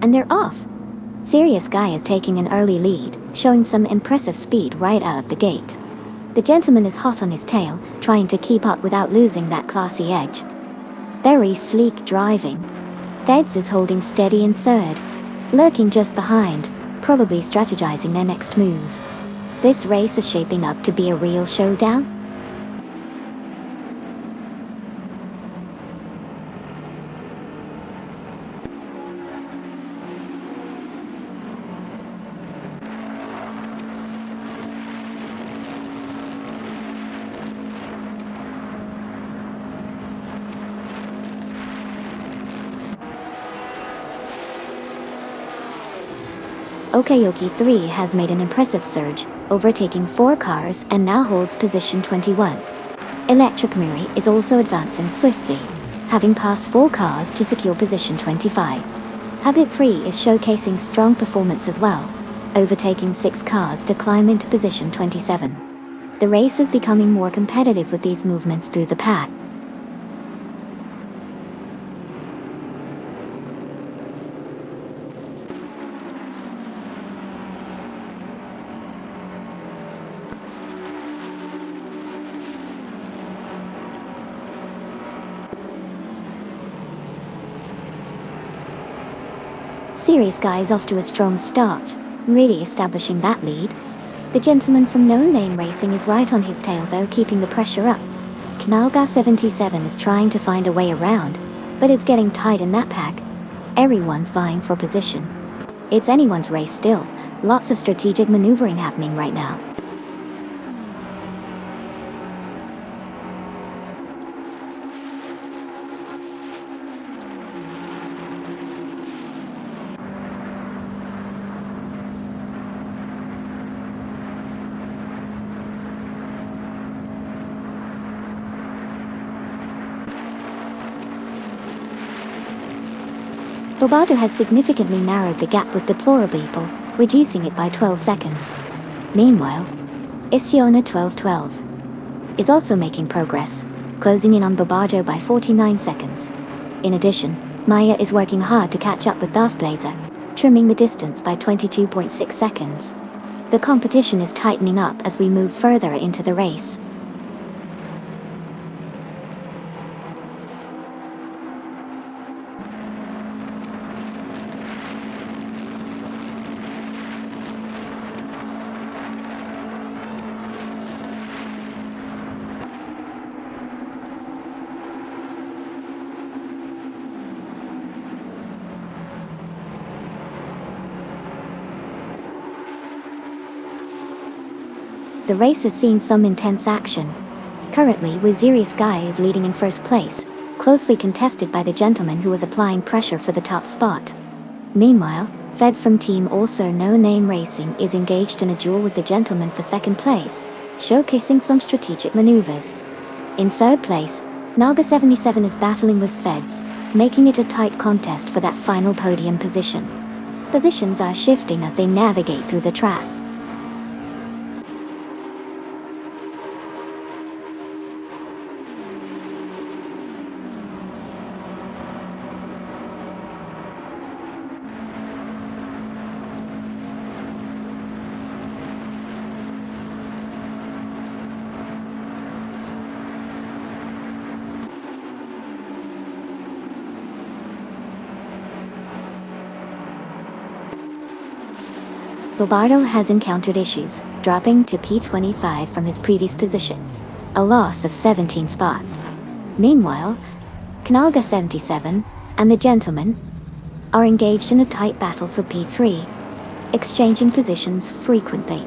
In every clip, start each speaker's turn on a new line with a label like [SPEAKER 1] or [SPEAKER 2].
[SPEAKER 1] And they're off. Serious Guy is taking an early lead, showing some impressive speed right out of the gate. The gentleman is hot on his tail, trying to keep up without losing that classy edge. Very sleek driving. Feds is holding steady in third, lurking just behind, probably strategizing their next move. This race is shaping up to be a real showdown. Okayoki 3 has made an impressive surge, overtaking 4 cars and now holds position 21. Electric Miri is also advancing swiftly, having passed 4 cars to secure position 25. Habit 3 is showcasing strong performance as well, overtaking 6 cars to climb into position 27. The race is becoming more competitive with these movements through the pack. Serious Guy is off to a strong start, really establishing that lead. The gentleman from No Name Racing is right on his tail though, keeping the pressure up. Knalga 77 is trying to find a way around, but it's getting tight in that pack. Everyone's vying for position. It's anyone's race still, lots of strategic maneuvering happening right now. Bobardo has significantly narrowed the gap with Deplorable, reducing it by 12 seconds. Meanwhile, Isiona 1212 is also making progress, closing in on Bobardo by 49 seconds. In addition, Maya is working hard to catch up with Darth Blazer, trimming the distance by 22.6 seconds. The competition is tightening up as we move further into the race. The race has seen some intense action. Currently, Serious Guy is leading in first place, closely contested by the gentleman who was applying pressure for the top spot. Meanwhile, Feds from Team Also No Name Racing is engaged in a duel with the gentleman for second place, showcasing some strategic maneuvers. In third place, Naga 77 is battling with Feds, making it a tight contest for that final podium position. Positions are shifting as they navigate through the track. Bobardo has encountered issues, dropping to P25 from his previous position, a loss of 17 spots. Meanwhile, Knalga 77 and the gentleman are engaged in a tight battle for P3, exchanging positions frequently.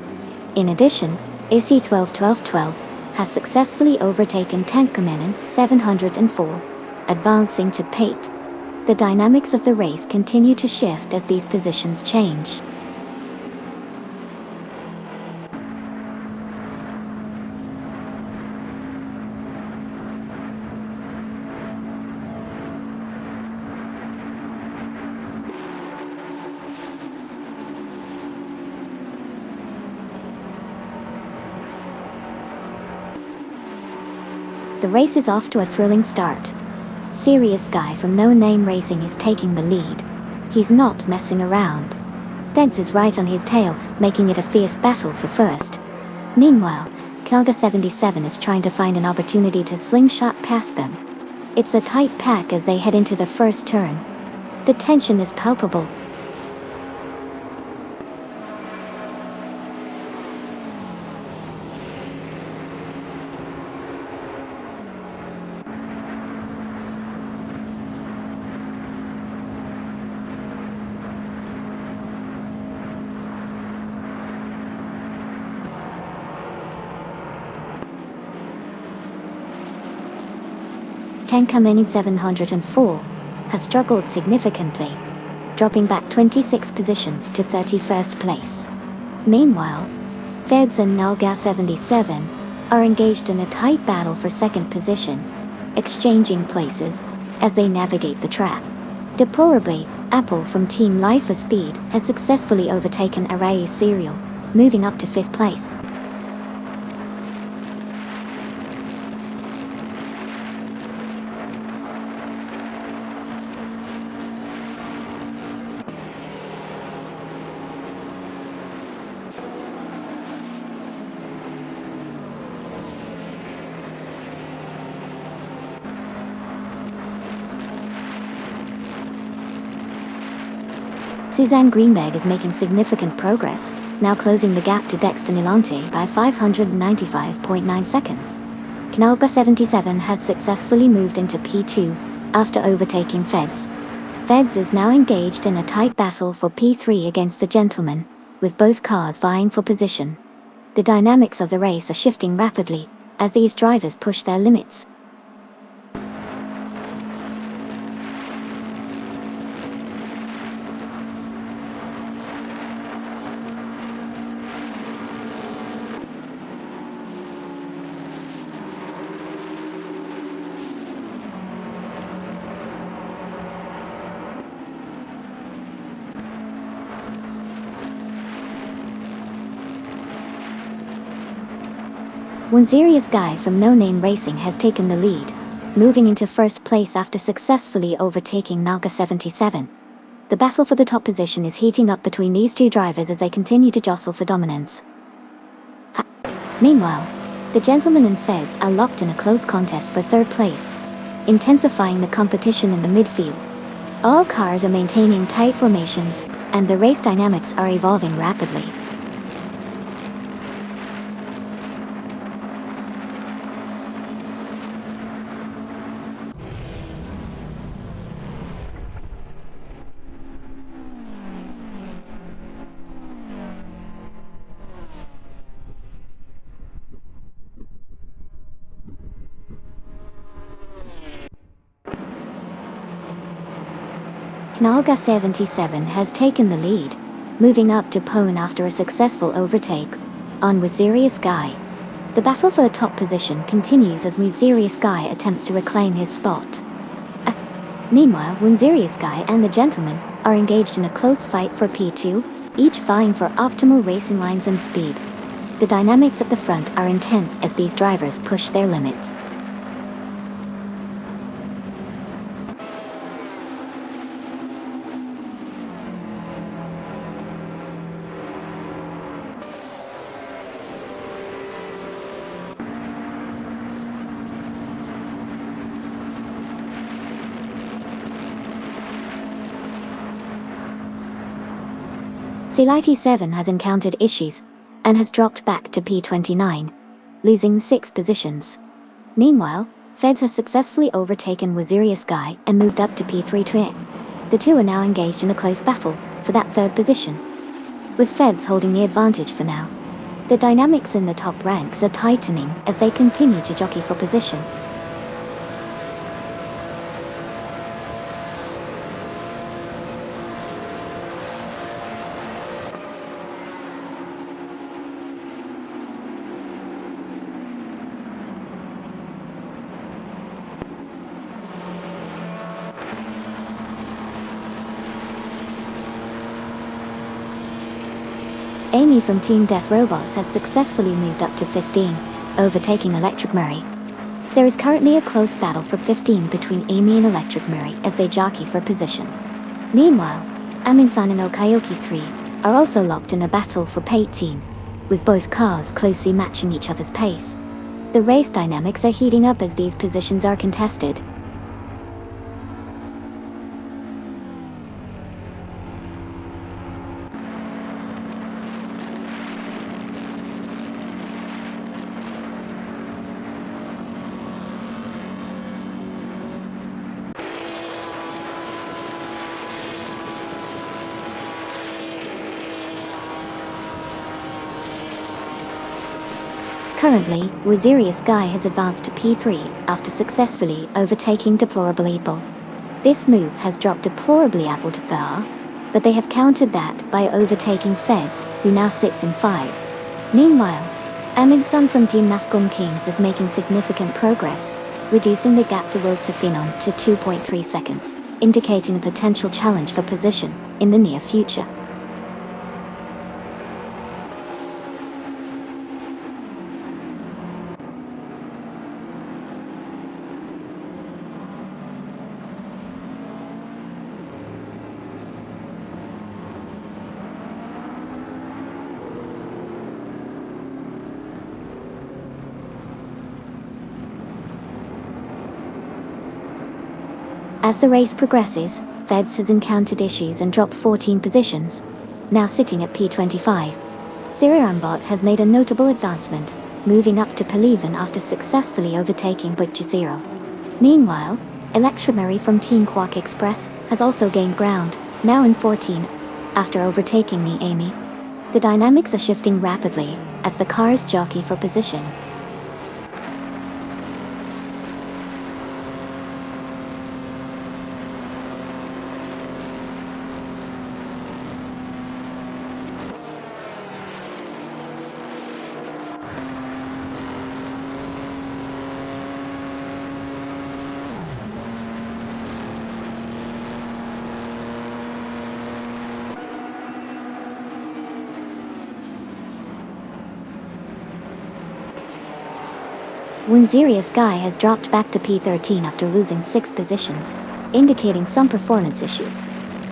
[SPEAKER 1] In addition, Issy 121212 has successfully overtaken Tankkaminen 704, advancing to P8. The dynamics of the race continue to shift as these positions change. The race is off to a thrilling start. Serious Guy from No Name Racing is taking the lead. He's not messing around. Feds is right on his tail, making it a fierce battle for first. Meanwhile, Talladega 77 is trying to find an opportunity to slingshot past them. It's a tight pack as they head into the first turn. The tension is palpable. Tankamenid 704 has struggled significantly, dropping back 26 positions to 31st place. Meanwhile, Feds and Talladega 77 are engaged in a tight battle for second position, exchanging places as they navigate the track. Deplorably, Apple from Team Life for Speed has successfully overtaken Array Serial, moving up to 5th place. Suzanne Greenberg is making significant progress, now closing the gap to Dexter Nilante by 595.9 seconds. Talladega 77 has successfully moved into P2 after overtaking Feds. Feds is now engaged in a tight battle for P3 against the Gentleman, with both cars vying for position. The dynamics of the race are shifting rapidly as these drivers push their limits. One serious guy from No Name Racing has taken the lead, moving into first place after successfully overtaking Talladega 77. The battle for the top position is heating up between these two drivers as they continue to jostle for dominance. Meanwhile, the Gentleman and Feds are locked in a close contest for third place, intensifying the competition in the midfield. All cars are maintaining tight formations, and the race dynamics are evolving rapidly. Talladega 77 has taken the lead, moving up to pole after a successful overtake on Serious Guy. The battle for the top position continues as Serious Guy attempts to reclaim his spot. Meanwhile, Serious Guy and the Gentleman are engaged in a close fight for P2, each vying for optimal racing lines and speed. The dynamics at the front are intense as these drivers push their limits. Talladega 7 has encountered issues and has dropped back to P29, losing 6 positions. Meanwhile, Feds has successfully overtaken Serious Guy and moved up to P3. The two are now engaged in a close battle for that third position, with Feds holding the advantage for now. The dynamics in the top ranks are tightening as they continue to jockey for position. Amy from Team Death Robots has successfully moved up to 15, overtaking Electric Murray. There is currently a close battle for 15 between Amy and Electric Murray as they jockey for position. Meanwhile, Amundsen and Okayoki 3 are also locked in a battle for P18, with both cars closely matching each other's pace. The race dynamics are heating up as these positions are contested. Currently, Wazirius Guy has advanced to P3 after successfully overtaking Deplorably Apple. This move has dropped Deplorably Apple to par, but they have countered that by overtaking Feds, who now sits in 5. Meanwhile, Amundsen from Team Nafgum Kings is making significant progress, reducing the gap to World Safinon to 2.3 seconds, indicating a potential challenge for position in the near future. As the race progresses, Feds has encountered issues and dropped 14 positions, now sitting at P25. Zirarambot has made a notable advancement, moving up to P11 after successfully overtaking Butchazero. Meanwhile, Electramary from Team Quark Express has also gained ground, now in 14, after overtaking Amy. The dynamics are shifting rapidly as the cars jockey for position. Wazirius Guy has dropped back to P13 after losing 6 positions, indicating some performance issues.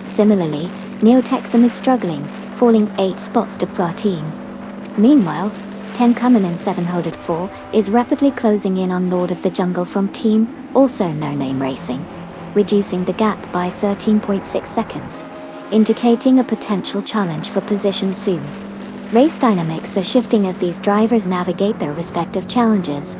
[SPEAKER 1] Similarly, Neotexum is struggling, falling 8 spots to P14. Meanwhile, 10 Kamen and 7 Hoded 4 is rapidly closing in on Lord of the Jungle from Team, also No Name Racing, reducing the gap by 13.6 seconds, indicating a potential challenge for position soon. Race dynamics are shifting as these drivers navigate their respective challenges.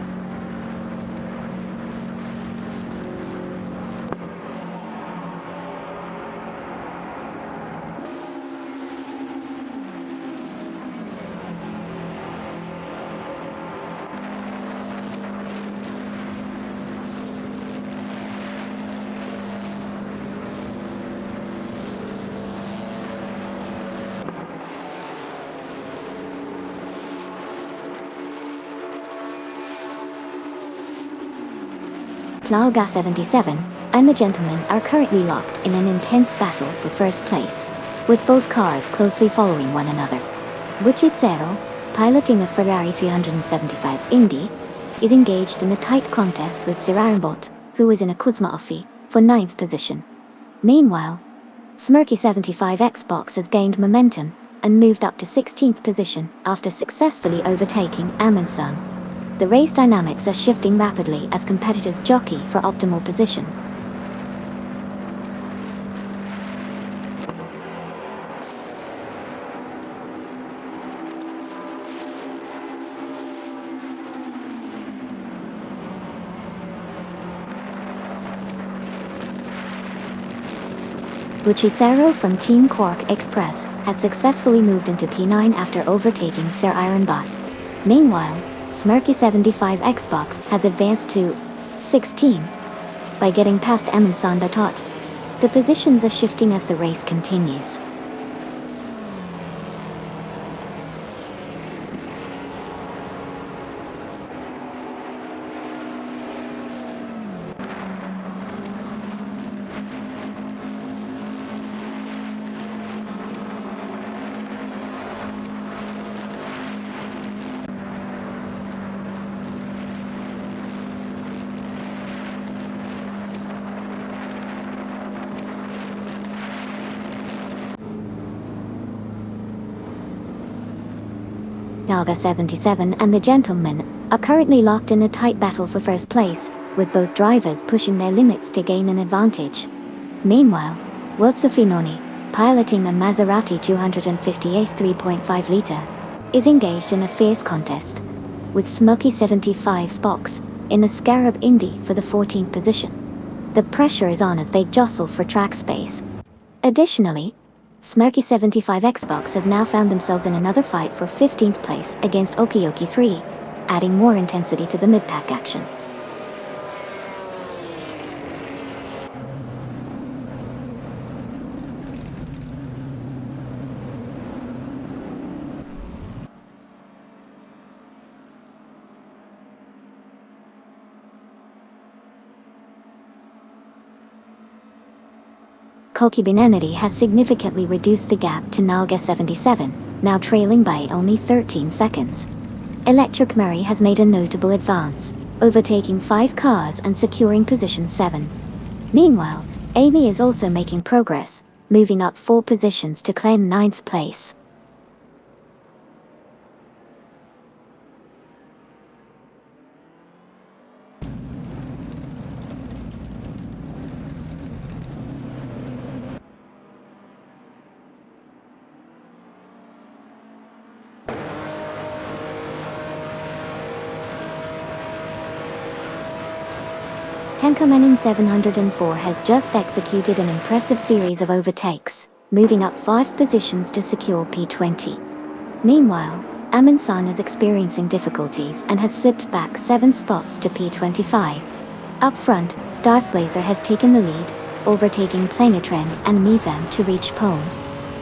[SPEAKER 1] Talladega 77 and the Gentleman are currently locked in an intense battle for first place, with both cars closely following one another. Butchazero, piloting the Ferrari 375 Indy, is engaged in a tight contest with Zirarambot, who is in a Kuzma Offi, for 9th position. Meanwhile, Smirky 75 Xbox has gained momentum and moved up to 16th position after successfully overtaking Amundsen. The race dynamics are shifting rapidly as competitors jockey for optimal position. Butchazero from Team Quark Express has successfully moved into P9 after overtaking Sir Ironbot. Meanwhile, Smirky 75 Xbox has advanced to 16 by getting past Amundsen Batot. The positions are shifting as the race continues. Nalga 77 and the Gentleman are currently locked in a tight battle for first place, with both drivers pushing their limits to gain an advantage. Meanwhile, Wilson Finoni, piloting a Maserati 258 3.5-litre, is engaged in a fierce contest, with Smoky 75's box in the Scarab Indy for the 14th position. The pressure is on as they jostle for track space. Additionally, Smoky 75 Xbox has now found themselves in another fight for 15th place against Okioki 3, adding more intensity to the mid-pack action. Koki Benenity has significantly reduced the gap to Nalga 77, now trailing by only 13 seconds. Electric Murray has made a notable advance, overtaking 5 cars and securing position 7. Meanwhile, Amy is also making progress, moving up 4 positions to claim 9th place. Tenkomenin 704 has just executed an impressive series of overtakes, moving up 5 positions to secure P20. Meanwhile, Amin-san is experiencing difficulties and has slipped back 7 spots to P25. Up front, Darth Blazer has taken the lead, overtaking Planetren and Mivam to reach pole.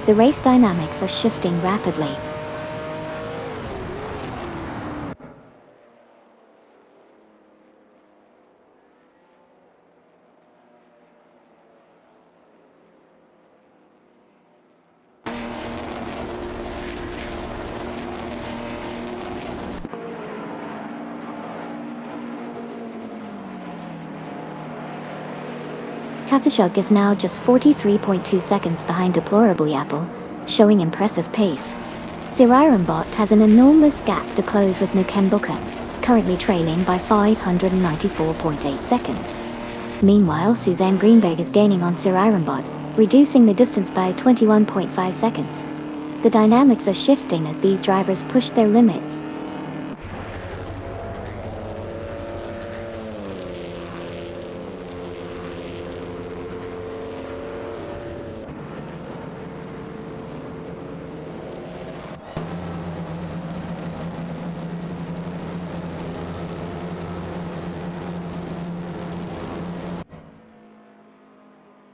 [SPEAKER 1] The race dynamics are shifting rapidly. Katsushuk is now just 43.2 seconds behind Deplorably Apple, showing impressive pace. Sirairumbot has an enormous gap to close with Nukembuka, currently trailing by 594.8 seconds. Meanwhile, Suzanne Greenberg is gaining on Sirairumbot, reducing the distance by 21.5 seconds. The dynamics are shifting as these drivers push their limits.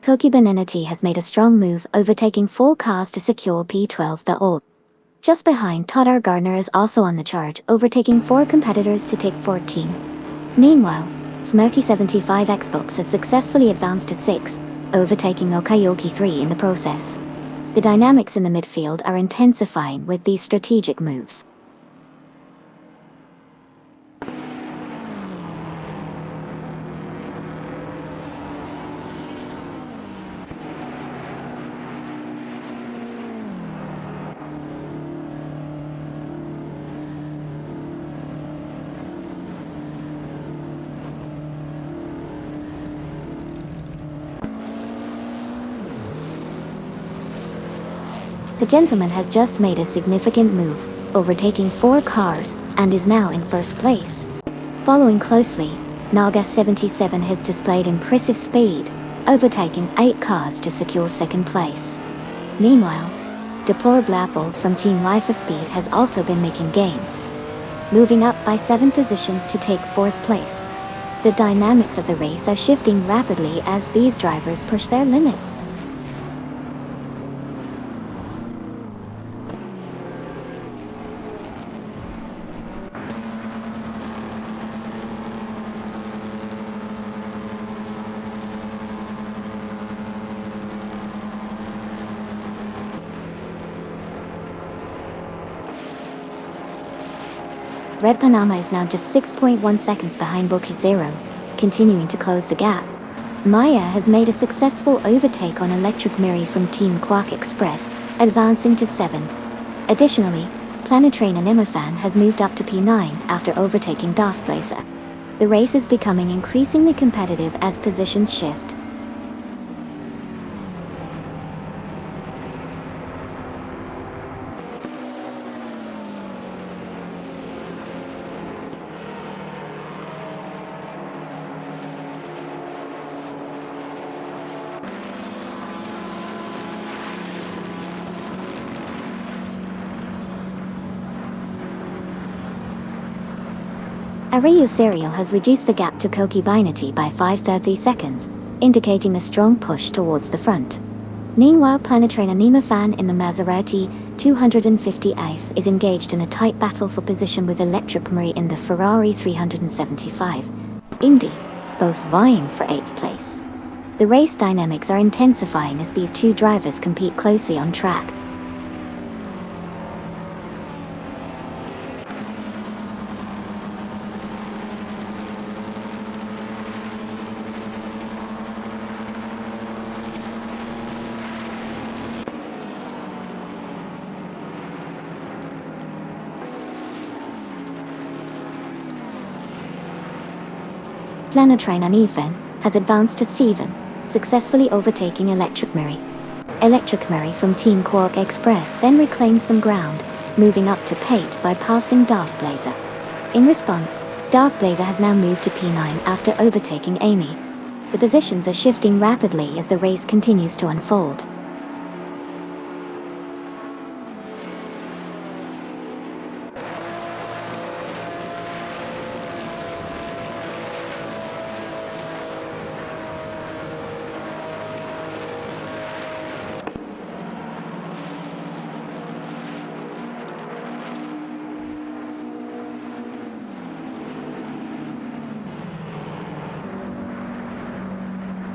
[SPEAKER 1] Koki Benenity has made a strong move, overtaking 4 cars to secure P12 the old. Just behind, Todar Gardner is also on the charge, overtaking 4 competitors to take 14. Meanwhile, Smoky 75 Xbox has successfully advanced to 6, overtaking Okayoki 3 in the process. The dynamics in the midfield are intensifying with these strategic moves. The Gentleman has just made a significant move, overtaking 4 cars, and is now in first place. Following closely, Naga 77 has displayed impressive speed, overtaking 8 cars to secure second place. Meanwhile, Deplorable Apple from Team Life for Speed has also been making gains, moving up by 7 positions to take 4th place. The dynamics of the race are shifting rapidly as these drivers push their limits. Red Panama is now just 6.1 seconds behind Boku Zero, continuing to close the gap. Maya has made a successful overtake on Electric Miri from Team Quark Express, advancing to 7. Additionally, Planetrain and Imafan has moved up to P9 after overtaking Darth Blazer. The race is becoming increasingly competitive as positions shift. Ariu Serial has reduced the gap to Koki Binati by 530 seconds, indicating a strong push towards the front. Meanwhile, Planetrain and Imafan in the Maserati 250F is engaged in a tight battle for position with Electric Marie in the Ferrari 375 Indy, both vying for 8th place. The race dynamics are intensifying as these two drivers compete closely on track. Planetrain and Ifan has advanced to 7, successfully overtaking Electric Marie. Electric Marie from Team Quark Express then reclaimed some ground, moving up to P8 by passing Darth Blazer. In response, Darth Blazer has now moved to P9 after overtaking Amy. The positions are shifting rapidly as the race continues to unfold.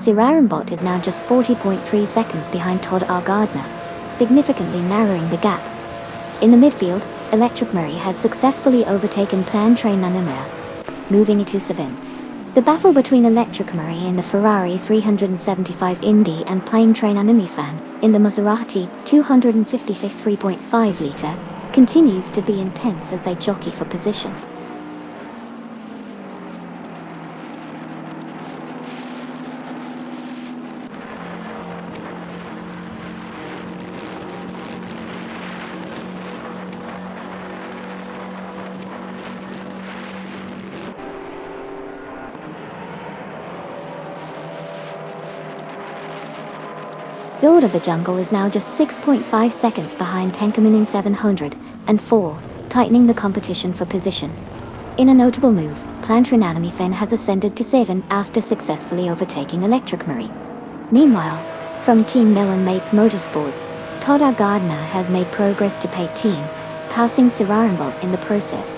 [SPEAKER 1] Sirarenbot is now just 40.3 seconds behind Todd R. Gardner, significantly narrowing the gap. In the midfield, Electric Marie has successfully overtaken Planetrain Nanimir, moving into 7. The battle between Electric Marie in the Ferrari 375 Indy and Planetrain and Imafan in the Maserati 255 3.5 litre continues to be intense as they jockey for position. Lord of the Jungle is now just 6.5 seconds behind Tenkamin 704, tightening the competition for position. In a notable move, Planetrain and Imafan has ascended to 7 after successfully overtaking Electric Marie. Meanwhile, from Team Mellon Mates Motorsports, Todd R. Gardner has made progress to P18, passing Sirarenbot in the process.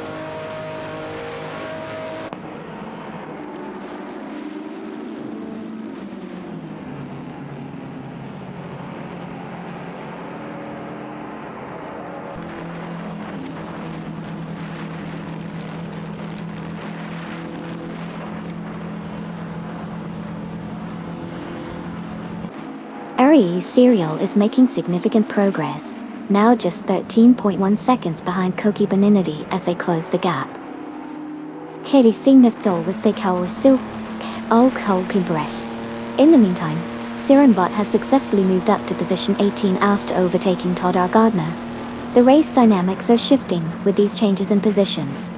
[SPEAKER 1] Ari's Serial is making significant progress, now just 13.1 seconds behind Koki Beninity as they close the gap. Katie Thingnathol with Thikal Silk Kolkibret. In the meantime, Sirarenbot has successfully moved up to position 18 after overtaking Todd R. Gardner. The race dynamics are shifting with these changes in positions.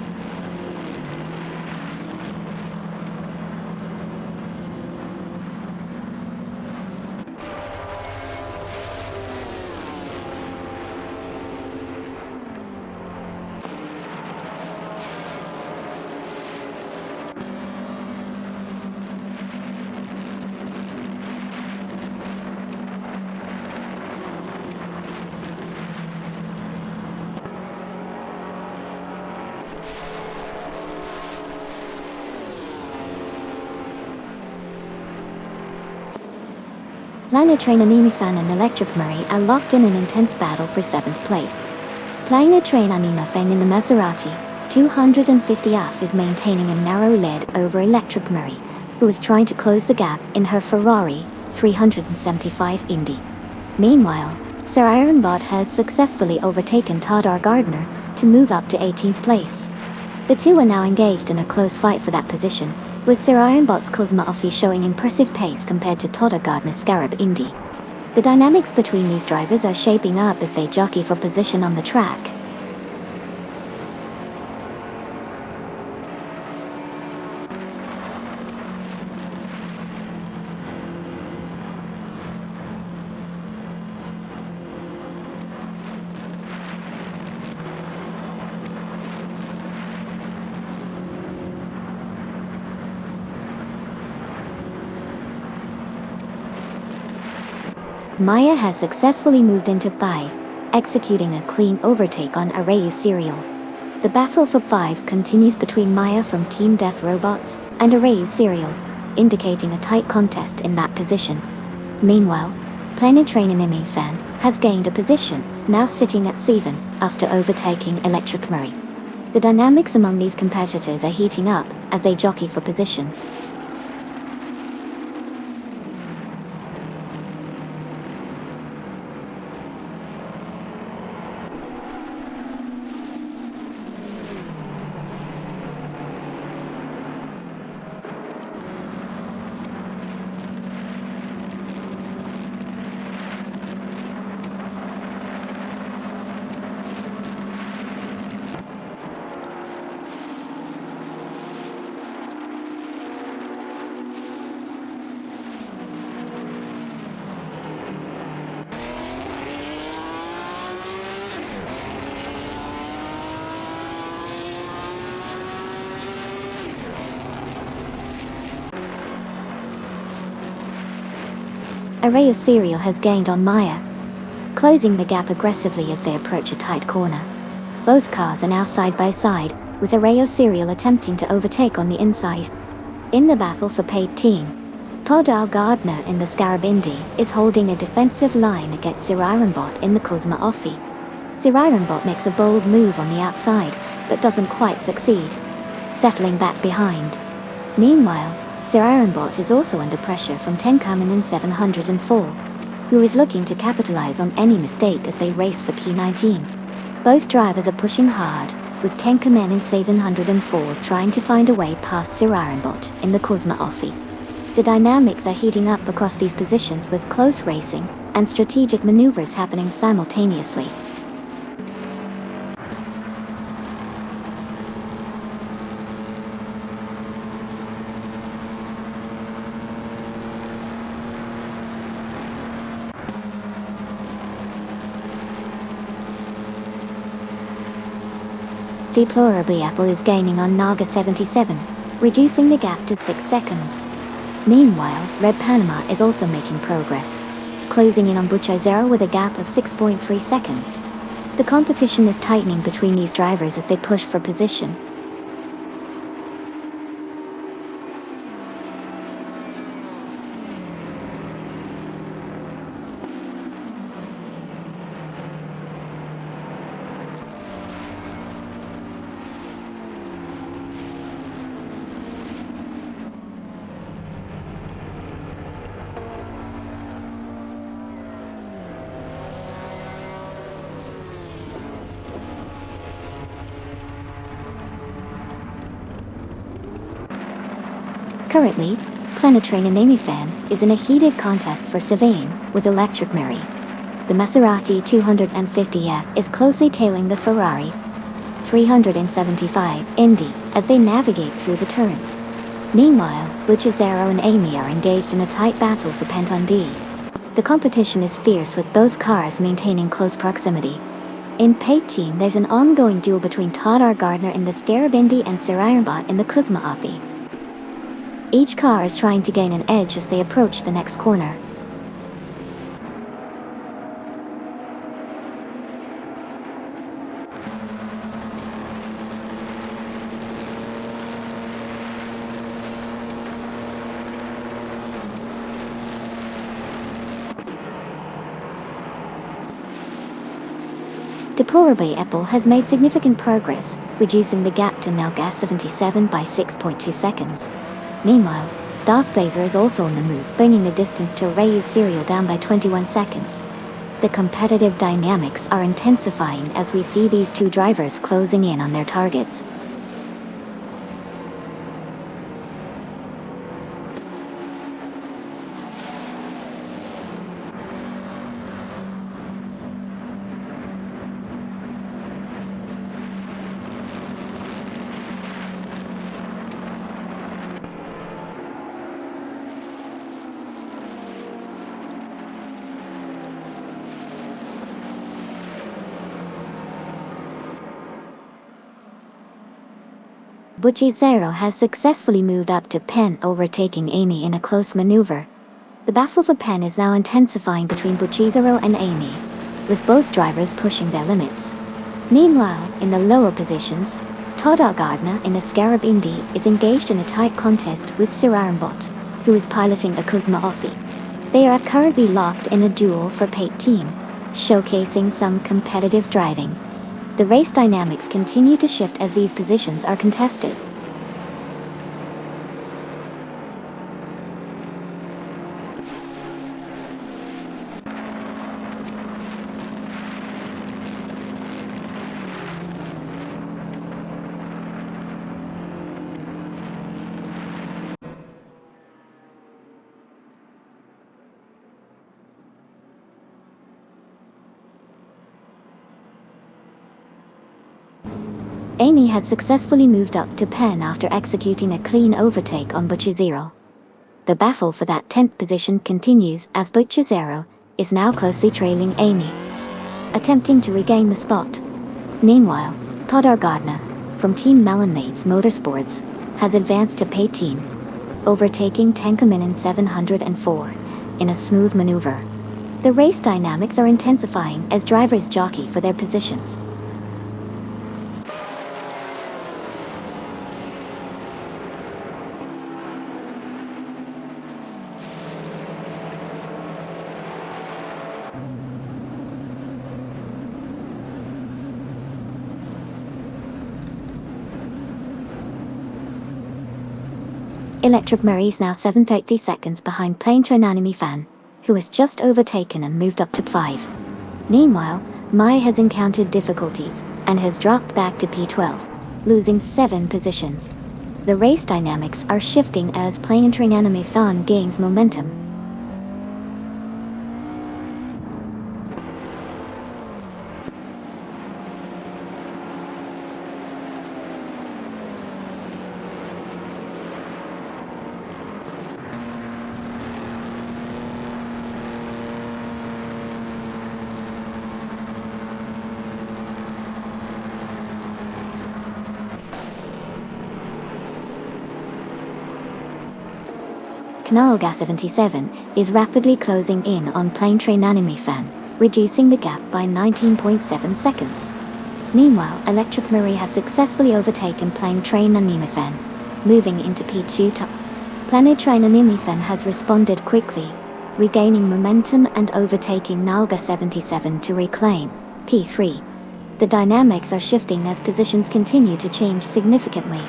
[SPEAKER 1] Planetrain and Imafan and Electric Marie are locked in an intense battle for 7th place. Planetrain and Imafan in the Maserati 250F is maintaining a narrow lead over Electric Marie, who is trying to close the gap in her Ferrari 375 Indy. Meanwhile, Sirarenbot has successfully overtaken Todd R. Gardner, to move up to 18th place. The two are now engaged in a close fight for that position, with Sir Ironbot's Cosma Offie showing impressive pace compared to Todd Gardner's Scarab Indy. The dynamics between these drivers are shaping up as they jockey for position on the track. Maya has successfully moved into 5, executing a clean overtake on Arrayu Serial. The battle for 5 continues between Maya from Team Death Robots and Arrayu Serial, indicating a tight contest in that position. Meanwhile, Planetrain Enemy Fan has gained a position, now sitting at 7, after overtaking Electric Murray. The dynamics among these competitors are heating up as they jockey for position. Arrayu Serial has gained on Maya, closing the gap aggressively as they approach a tight corner. Both cars are now side by side, with Arrayu Serial attempting to overtake on the inside. In the battle for paid team, Todd Gardner in the Scarab Indy is holding a defensive line against Sir Ironbot in the Cosma Offie. Sir Ironbot makes a bold move on the outside, but doesn't quite succeed, settling back behind. Meanwhile, Sir Ironbot is also under pressure from Tenkamen in 704, who is looking to capitalize on any mistake as they race for P19. Both drivers are pushing hard, with Tenkamen in 704 trying to find a way past Sir Ironbot in the Cosma Offie. The dynamics are heating up across these positions with close racing and strategic maneuvers happening simultaneously. Deplorably, Apple is gaining on Naga 77, reducing the gap to 6 seconds. Meanwhile, Red Panama is also making progress, closing in on Butcher Zero with a gap of 6.3 seconds. The competition is tightening between these drivers as they push for position. Currently, Planetrain Enemy Fan is in a heated contest for Sylvain with Electric Murray. The Maserati 250F is closely tailing the Ferrari 375 Indy as they navigate through the turns. Meanwhile, Bucciazero and Amy are engaged in a tight battle for Penton D. The competition is fierce with both cars maintaining close proximity. In paid team, there's an ongoing duel between Todd R. Gardner in the Scarab Indy and Sir Ironbot in the Cosma Offie. Each car is trying to gain an edge as they approach the next corner. Deplorably, Apple has made significant progress, reducing the gap to Naga 77 by 6.2 seconds. Meanwhile, Darth Blazer is also on the move, bringing the distance to Arrayu Serial down by 21 seconds. The competitive dynamics are intensifying as we see these two drivers closing in on their targets. Zero has successfully moved up to Pen, overtaking Amy in a close maneuver. The battle for Pen is now intensifying between Zero and Amy, with both drivers pushing their limits. Meanwhile, in the lower positions, Todd Gardner in a Scarab Indy is engaged in a tight contest with Sir Bot, who is piloting a Cosma Offie. They are currently locked in a duel for P18, showcasing some competitive driving. The race dynamics continue to shift as these positions are contested. Amy has successfully moved up to Pen after executing a clean overtake on Zero. The battle for that 10th position continues as Zero is now closely trailing Amy, attempting to regain the spot. Meanwhile, Todd Gardner, from Team Melonmates Motorsports, has advanced to P18, overtaking Tenkamin 704 in a smooth maneuver. The race dynamics are intensifying as drivers jockey for their positions. Electric Murray is now 7:30 seconds behind Plain Train Anime Fan, who has just overtaken and moved up to P5. Meanwhile, Mai has encountered difficulties and has dropped back to P12, losing 7 positions. The race dynamics are shifting as Plain Train Anime Fan gains momentum. Canalga 77 is rapidly closing in on Plain Train Anime Fan, reducing the gap by 19.7 seconds. Meanwhile, Electric Murray has successfully overtaken Plain Train Anime Fan, moving into P2 top. Planet Train Anime Fan has responded quickly, regaining momentum and overtaking Nalga 77 to reclaim P3. The dynamics are shifting as positions continue to change significantly.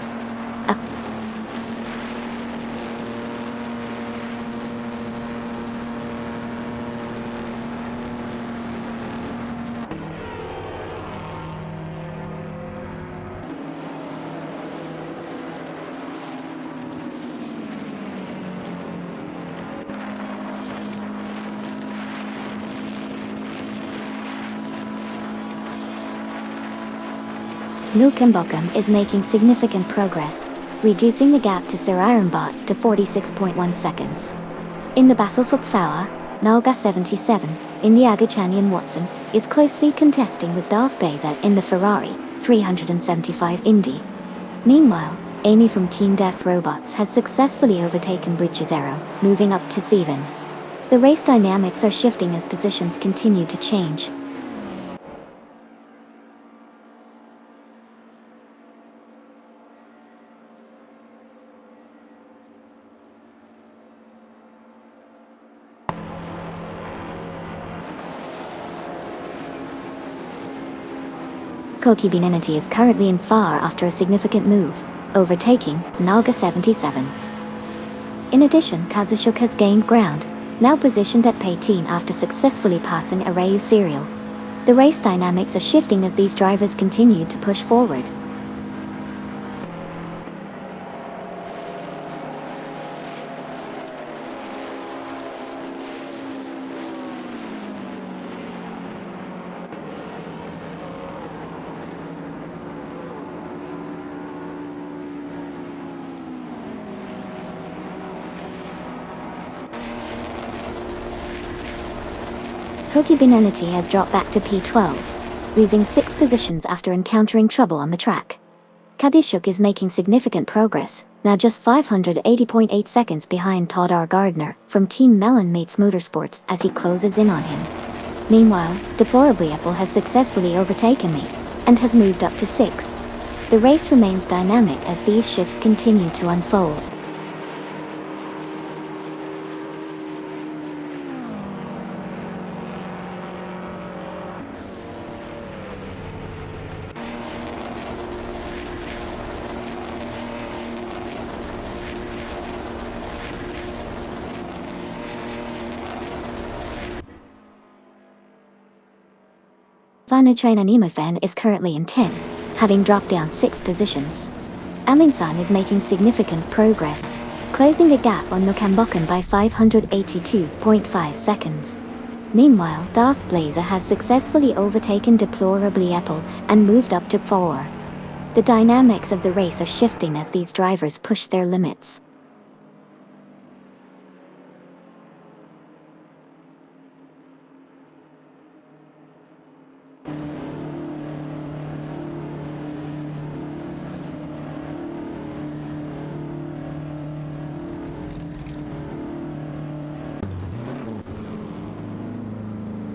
[SPEAKER 1] Milkenbokum is making significant progress, reducing the gap to Sir Ironbot to 46.1 seconds. In the battle for Pfaua, Nalga 77, Indycars Watson, is closely contesting with Darth Beza in the Ferrari 375 Indy. Meanwhile, Amy from Team Death Robots has successfully overtaken Zero, moving up to 7. The race dynamics are shifting as positions continue to change. Koki Binanity is currently in far after a significant move, overtaking Nalga 77. In addition, Kazushuk has gained ground, now positioned at P10 after successfully passing a Rayu serial. The race dynamics are shifting as these drivers continue to push forward. Koki has dropped back to P12, losing 6 positions after encountering trouble on the track. Kadishuk is making significant progress, now just 580.8 seconds behind Todd R. Gardner from Team Mellon Mates Motorsports as he closes in on him. Meanwhile, deplorably Apple has successfully overtaken me, and has moved up to 6. The race remains dynamic as these shifts continue to unfold. Vanatrain Animofan is currently in 10, having dropped down 6 positions. Amingsan is making significant progress, closing the gap on Nukambokan by 582.5 seconds. Meanwhile, Darth Blazer has successfully overtaken Deplorably Apple and moved up to 4. The dynamics of the race are shifting as these drivers push their limits.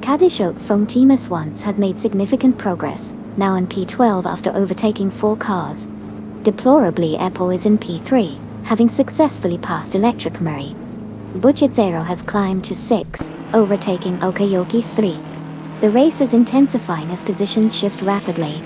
[SPEAKER 1] Kadishuk from Team S1 has made significant progress, now in P12 after overtaking 4 cars. Deplorably Apple is in P3, having successfully passed Electric Murray. Butchit Zero has climbed to 6, overtaking Okayoki 3. The race is intensifying as positions shift rapidly.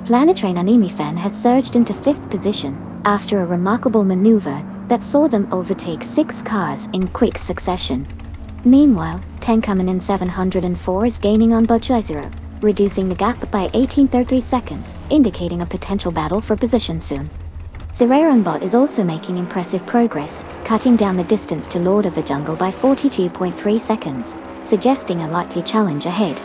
[SPEAKER 1] Planetrain Animifan has surged into 5th position after a remarkable maneuver that saw them overtake 6 cars in quick succession. Meanwhile, Tenkaminen 704 is gaining on Butchizero, reducing the gap by 18.33 seconds, indicating a potential battle for position soon. Seraranbot is also making impressive progress, cutting down the distance to Lord of the Jungle by 42.3 seconds, suggesting a likely challenge ahead.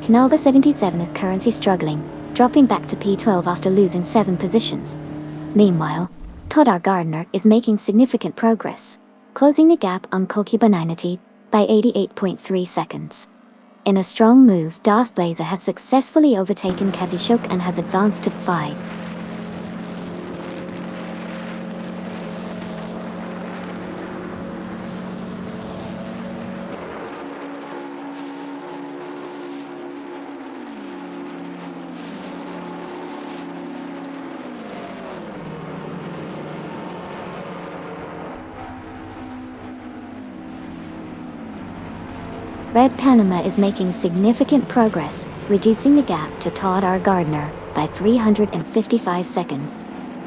[SPEAKER 1] Knalga 77 is currently struggling, dropping back to P12 after losing 7 positions. Meanwhile, Todd R. Gardner is making significant progress, closing the gap on Koki Bananity by 88.3 seconds. In a strong move, Darth Blazer has successfully overtaken Kazishuk and has advanced to 5. Red Panama is making significant progress, reducing the gap to Todd R. Gardner by 355 seconds.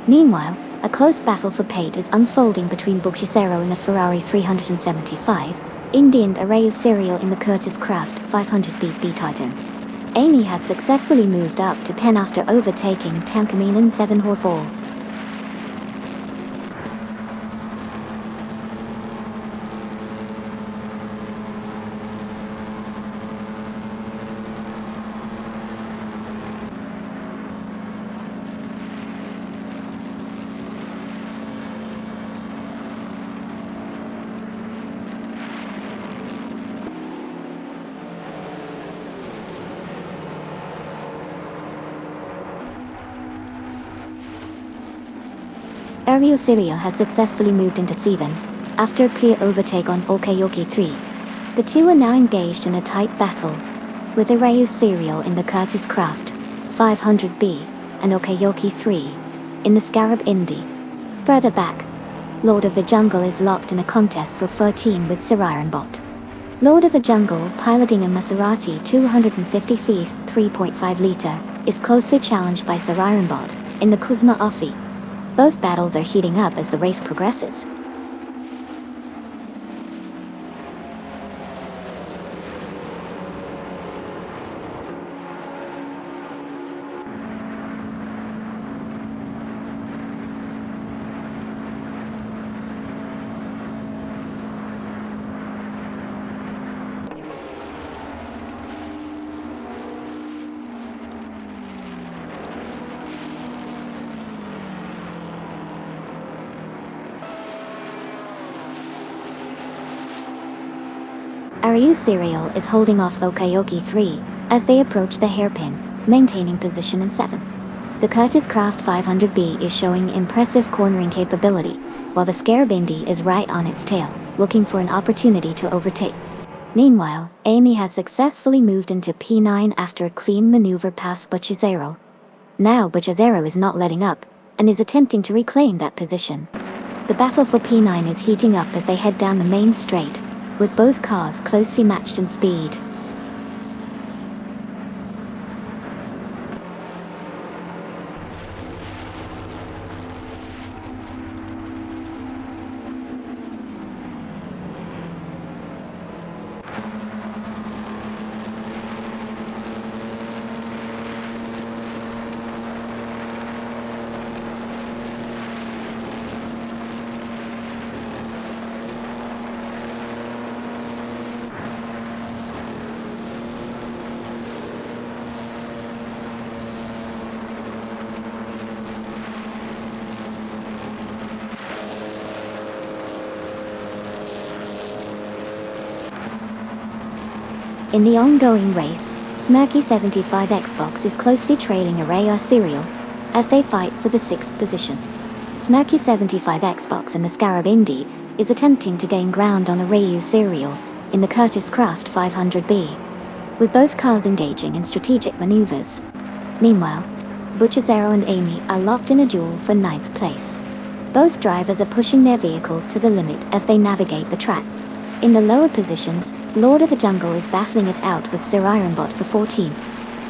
[SPEAKER 1] Meanwhile, a close battle for Pate is unfolding between Buchisero in the Ferrari 375, Indy and Arayu Serial in the Curtis Craft 500BB Titan. Amy has successfully moved up to 10 after overtaking Tankaminen 704. Rayo Serial has successfully moved into 7, after a clear overtake on Okayoki 3. The two are now engaged in a tight battle, with Rayo Serial in the Curtis Craft 500B and Okayoki 3 in the Scarab Indy. Further back, Lord of the Jungle is locked in a contest for 13 with Sir Ironbot. Lord of the Jungle, piloting a Maserati 250 feet 3.5 liter, is closely challenged by Sir Ironbot in the Kuzma Offie. Both battles are heating up as the race progresses. Rayo Serial is holding off Okayoki 3 as they approach the hairpin, maintaining position in 7. The Curtis Craft 500B is showing impressive cornering capability, while the Scarab Indy is right on its tail, looking for an opportunity to overtake. Meanwhile, Amy has successfully moved into P9 after a clean maneuver past Buchezero. Now Buchezero is not letting up, and is attempting to reclaim that position. The battle for P9 is heating up as they head down the main straight, with both cars closely matched in speed. In the ongoing race, Smirky 75 Xbox is closely trailing Rayo Serial as they fight for the 6th position. Smirky 75 Xbox in the Scarab Indy is attempting to gain ground on Rayo Serial in the Curtis Craft 500B, with both cars engaging in strategic maneuvers. Meanwhile, Buchezero and Amy are locked in a duel for 9th place. Both drivers are pushing their vehicles to the limit as they navigate the track. In the lower positions, Lord of the Jungle is battling it out with Sir Ironbot for 14.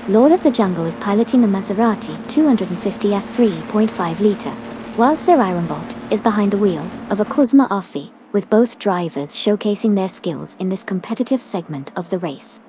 [SPEAKER 1] Lord of the Jungle is piloting a Maserati 250 F3.5 liter, while Sir Ironbot is behind the wheel of a Kuzma Offie, with both drivers showcasing their skills in this competitive segment of the race.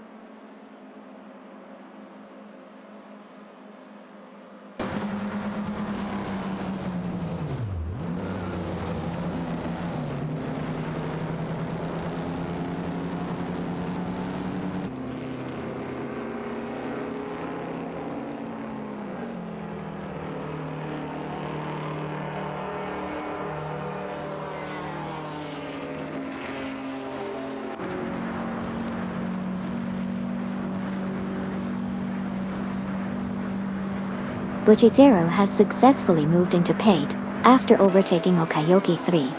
[SPEAKER 1] Buchezero has successfully moved into P8 after overtaking Okayoki 3.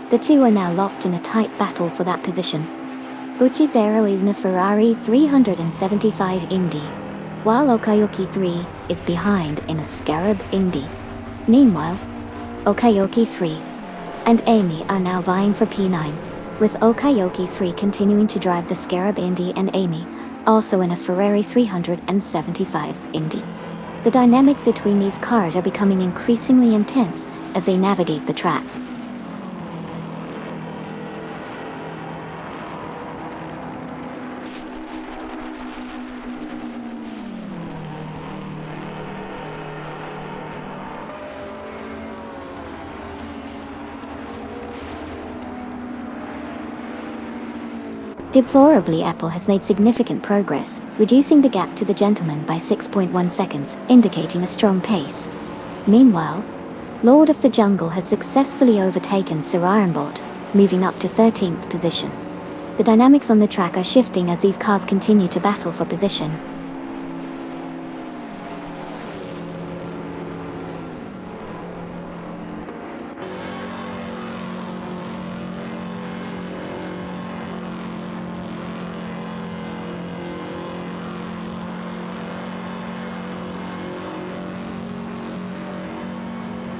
[SPEAKER 1] The two are now locked in a tight battle for that position. Buchezero is in a Ferrari 375 Indy, while Okayoki 3 is behind in a Scarab Indy. Meanwhile, Okayoki 3 and Amy are now vying for P9, with Okayoki 3 continuing to drive the Scarab Indy and Amy also in a Ferrari 375 Indy. The dynamics between these cars are becoming increasingly intense as they navigate the track. Deplorably, Apple has made significant progress, reducing the gap to the gentleman by 6.1 seconds, indicating a strong pace. Meanwhile, Lord of the Jungle has successfully overtaken Sir Ironbot, moving up to 13th position. The dynamics on the track are shifting as these cars continue to battle for position.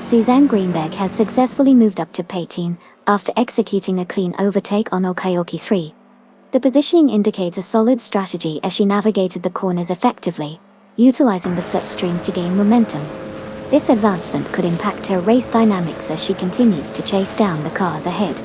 [SPEAKER 1] Suzanne Greenberg has successfully moved up to P18 after executing a clean overtake on Okayoki 3. The positioning indicates a solid strategy as she navigated the corners effectively, utilizing the slipstream to gain momentum. This advancement could impact her race dynamics as she continues to chase down the cars ahead.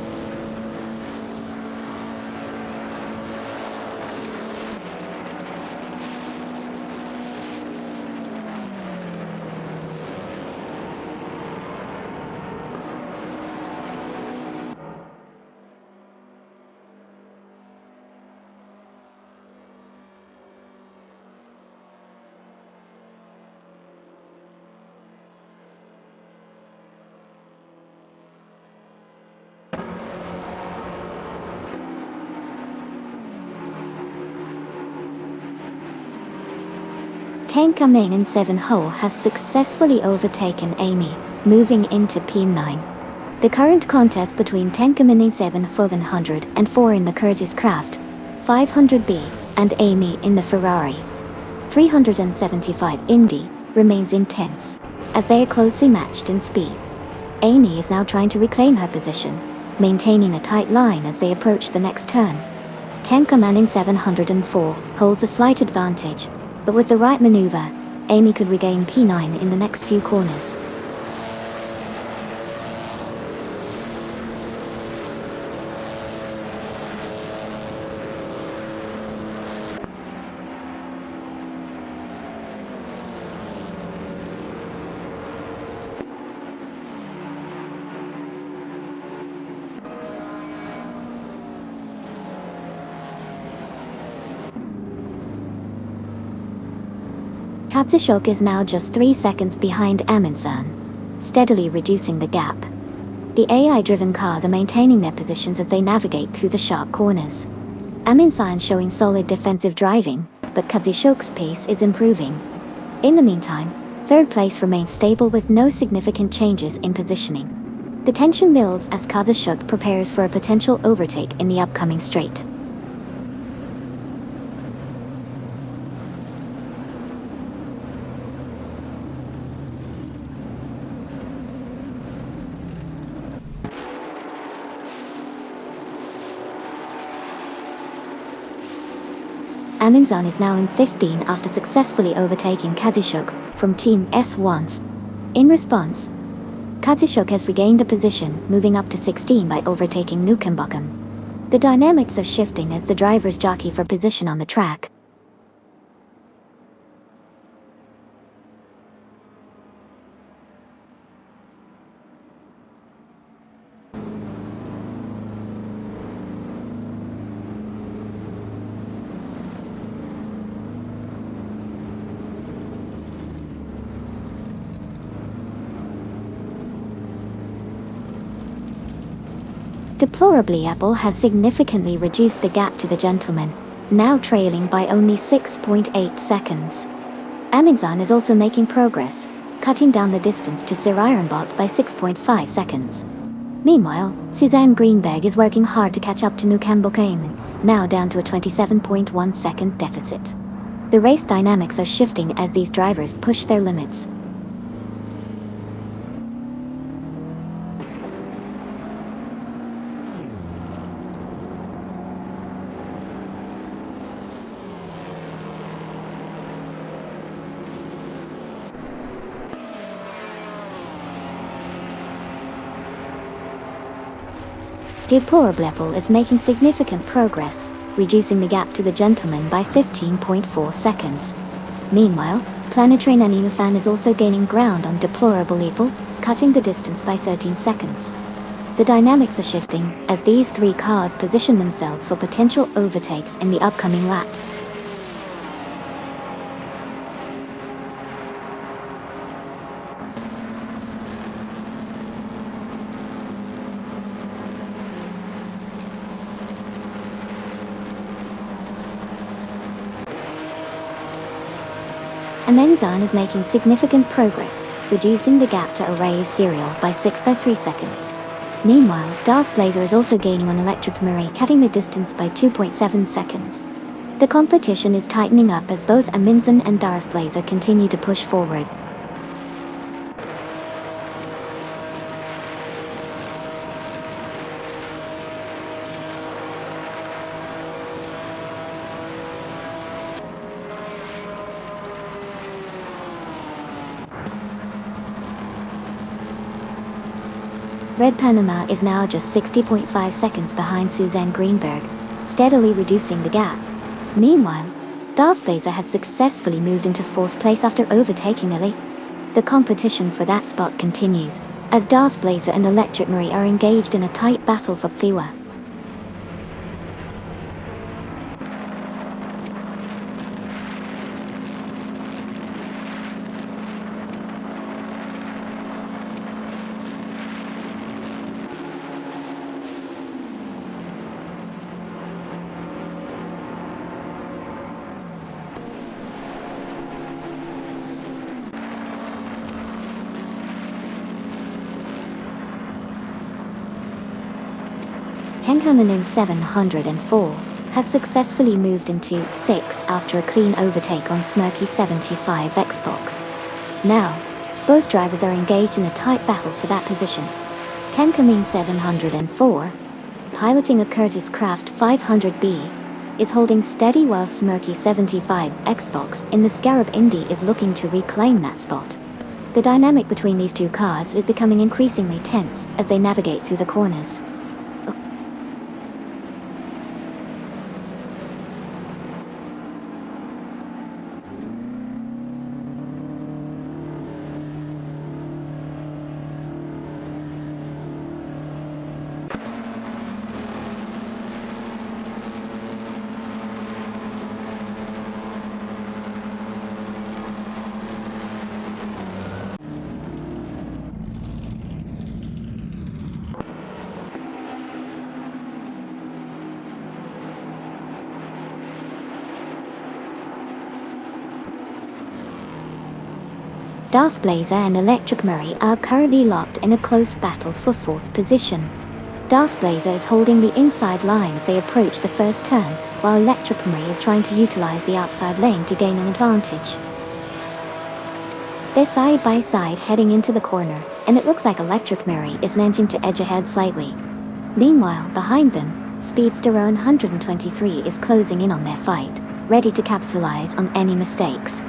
[SPEAKER 1] Tanker Main in 7 hole has successfully overtaken Amy, moving into P9. The current contest between Tankerman in 7 500 and 4 in the Curtis Craft 500B and Amy in the Ferrari 375 Indy remains intense, as they are closely matched in speed. Amy is now trying to reclaim her position, maintaining a tight line as they approach the next turn. Tankerman in 704 holds a slight advantage, but with the right maneuver, Amy could regain P9 in the next few corners. Katsushok is now just 3 seconds behind Amundsen, steadily reducing the gap. The AI-driven cars are maintaining their positions as they navigate through the sharp corners. Amundsen showing solid defensive driving, but Katsushok's pace is improving. In the meantime, third place remains stable with no significant changes in positioning. The tension builds as Katsushok prepares for a potential overtake in the upcoming straight. Amundsen is now in 15 after successfully overtaking Katsushok from Team S1. In response, Katsushok has regained a position, moving up to 16 by overtaking Nukenbokum. The dynamics are shifting as the drivers jockey for position on the track. Deplorably, Apple has significantly reduced the gap to the gentleman, now trailing by only 6.8 seconds. Amundsen is also making progress, cutting down the distance to Sir Ironbot by 6.5 seconds. Meanwhile, Suzanne Greenberg is working hard to catch up to Nukambokainen, now down to a 27.1 second deficit. The race dynamics are shifting as these drivers push their limits. Deplorable Apple is making significant progress, reducing the gap to the gentleman by 15.4 seconds. Meanwhile, Planetrain and Inufan is also gaining ground on Deplorable Apple, cutting the distance by 13 seconds. The dynamics are shifting as these three cars position themselves for potential overtakes in the upcoming laps. Amundsen is making significant progress, reducing the gap to Array's Serial by 6.3 seconds. Meanwhile, Darth Blazer is also gaining on Electric Marie, cutting the distance by 2.7 seconds. The competition is tightening up as both Amundsen and Darth Blazer continue to push forward. Red Panama is now just 60.5 seconds behind Suzanne Greenberg, steadily reducing the gap. Meanwhile, Darth Blazer has successfully moved into 4th place after overtaking Ellie. The competition for that spot continues, as Darth Blazer and Electric Marie are engaged in a tight battle for P1. Tenkamen in 704 has successfully moved into 6th after a clean overtake on Smirky 75 Xbox. Now, both drivers are engaged in a tight battle for that position. Tenkamen 704, piloting a Curtiss Craft 500B, is holding steady while Smirky 75 Xbox in the Scarab Indy is looking to reclaim that spot. The dynamic between these two cars is becoming increasingly tense as they navigate through the corners. Darth Blazer and Electric Marie are currently locked in a close battle for 4th position. Darth Blazer is holding the inside line as they approach the first turn, while Electric Marie is trying to utilize the outside lane to gain an advantage. They're side by side heading into the corner, and it looks like Electric Marie is managing to edge ahead slightly. Meanwhile, behind them, Speedster 123 is closing in on their fight, ready to capitalize on any mistakes.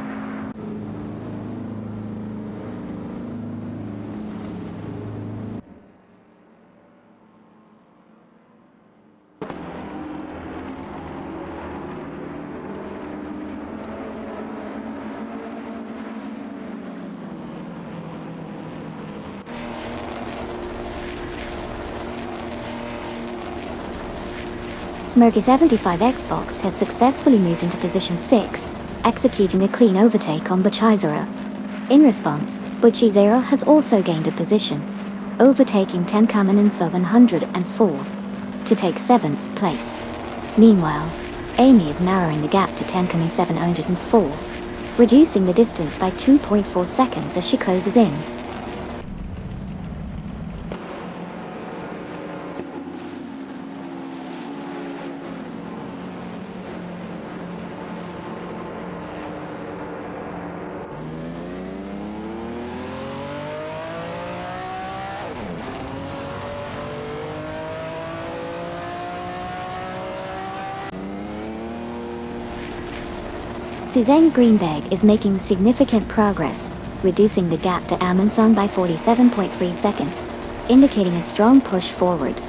[SPEAKER 1] Smirky 75 Xbox has successfully moved into position 6, executing a clean overtake on Butchizero. In response, Butchizero has also gained a position, overtaking Tenkamen in 704 to take 7th place. Meanwhile, Amy is narrowing the gap to Tenkamen 704, reducing the distance by 2.4 seconds as she closes in. Suzanne Greenberg is making significant progress, reducing the gap to Amundsen by 47.3 seconds, indicating a strong push forward.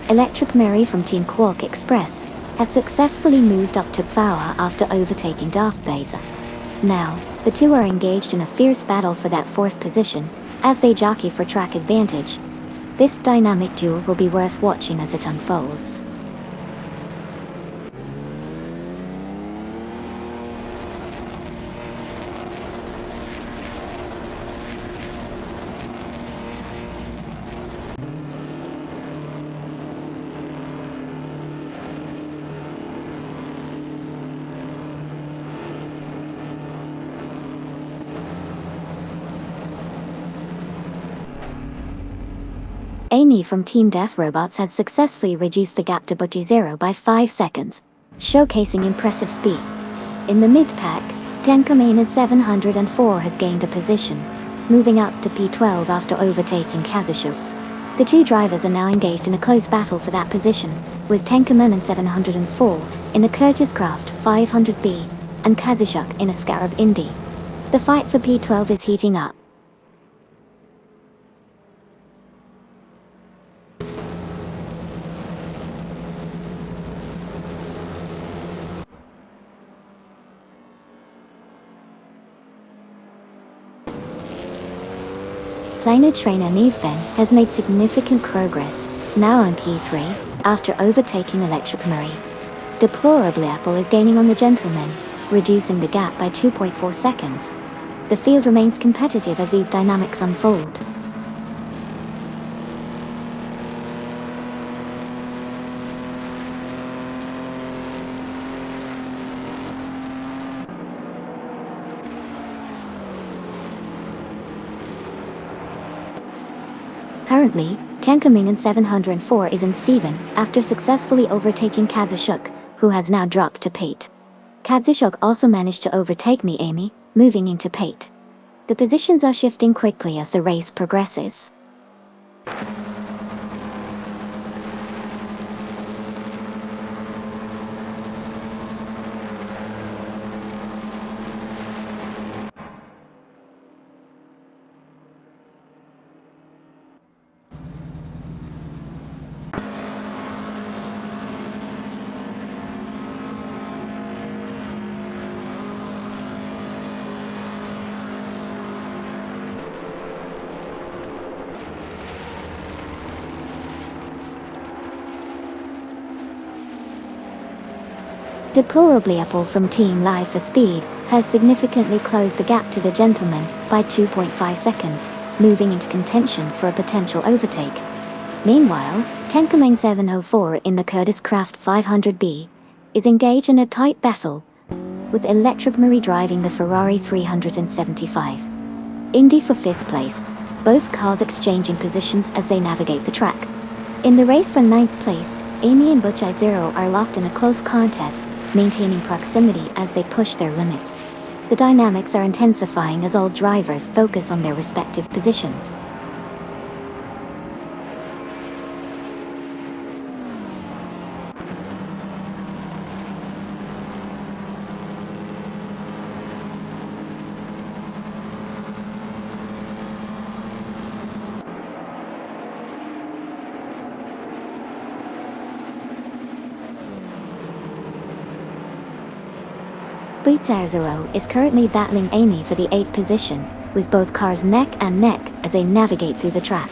[SPEAKER 1] Electric Marie from Team Quark Express has successfully moved up to Pfawa after overtaking Darth Blazer. Now, the two are engaged in a fierce battle for that 4th position, as they jockey for track advantage. This dynamic duel will be worth watching as it unfolds. Amy from Team Death Robots has successfully reduced the gap to Butchizero by 5 seconds, showcasing impressive speed. In the mid-pack, Tenkamen 704 has gained a position, moving up to P12 after overtaking Kazushuk. The two drivers are now engaged in a close battle for that position, with Tenkamen 704 in a Curtiss Craft 500B and Kazushuk in a Scarab Indy. The fight for P12 is heating up. Planer trainer Neven has made significant progress, now on P3, after overtaking Electric Murray. Deplorably Apple is gaining on the gentleman, reducing the gap by 2.4 seconds. The field remains competitive as these dynamics unfold. Currently, Tenkaminen 704 is in Seven after successfully overtaking Kazushuk, who has now dropped to P8. Kazushuk also managed to overtake Amy, moving into P8. The positions are shifting quickly as the race progresses. Deplorably Apple from Team Life for Speed has significantly closed the gap to the gentleman by 2.5 seconds, moving into contention for a potential overtake. Meanwhile, Tenkaminen 704 in the Curtis Craft 500B is engaged in a tight battle, with Electric Murray driving the Ferrari 375. Indy for 5th place, both cars exchanging positions as they navigate the track. In the race for 9th place, Amy and Butch I0 are locked in a close contest, maintaining proximity as they push their limits. The dynamics are intensifying as all drivers focus on their respective positions. Butch-I0 is currently battling Amy for the 8th position, with both cars neck and neck as they navigate through the track.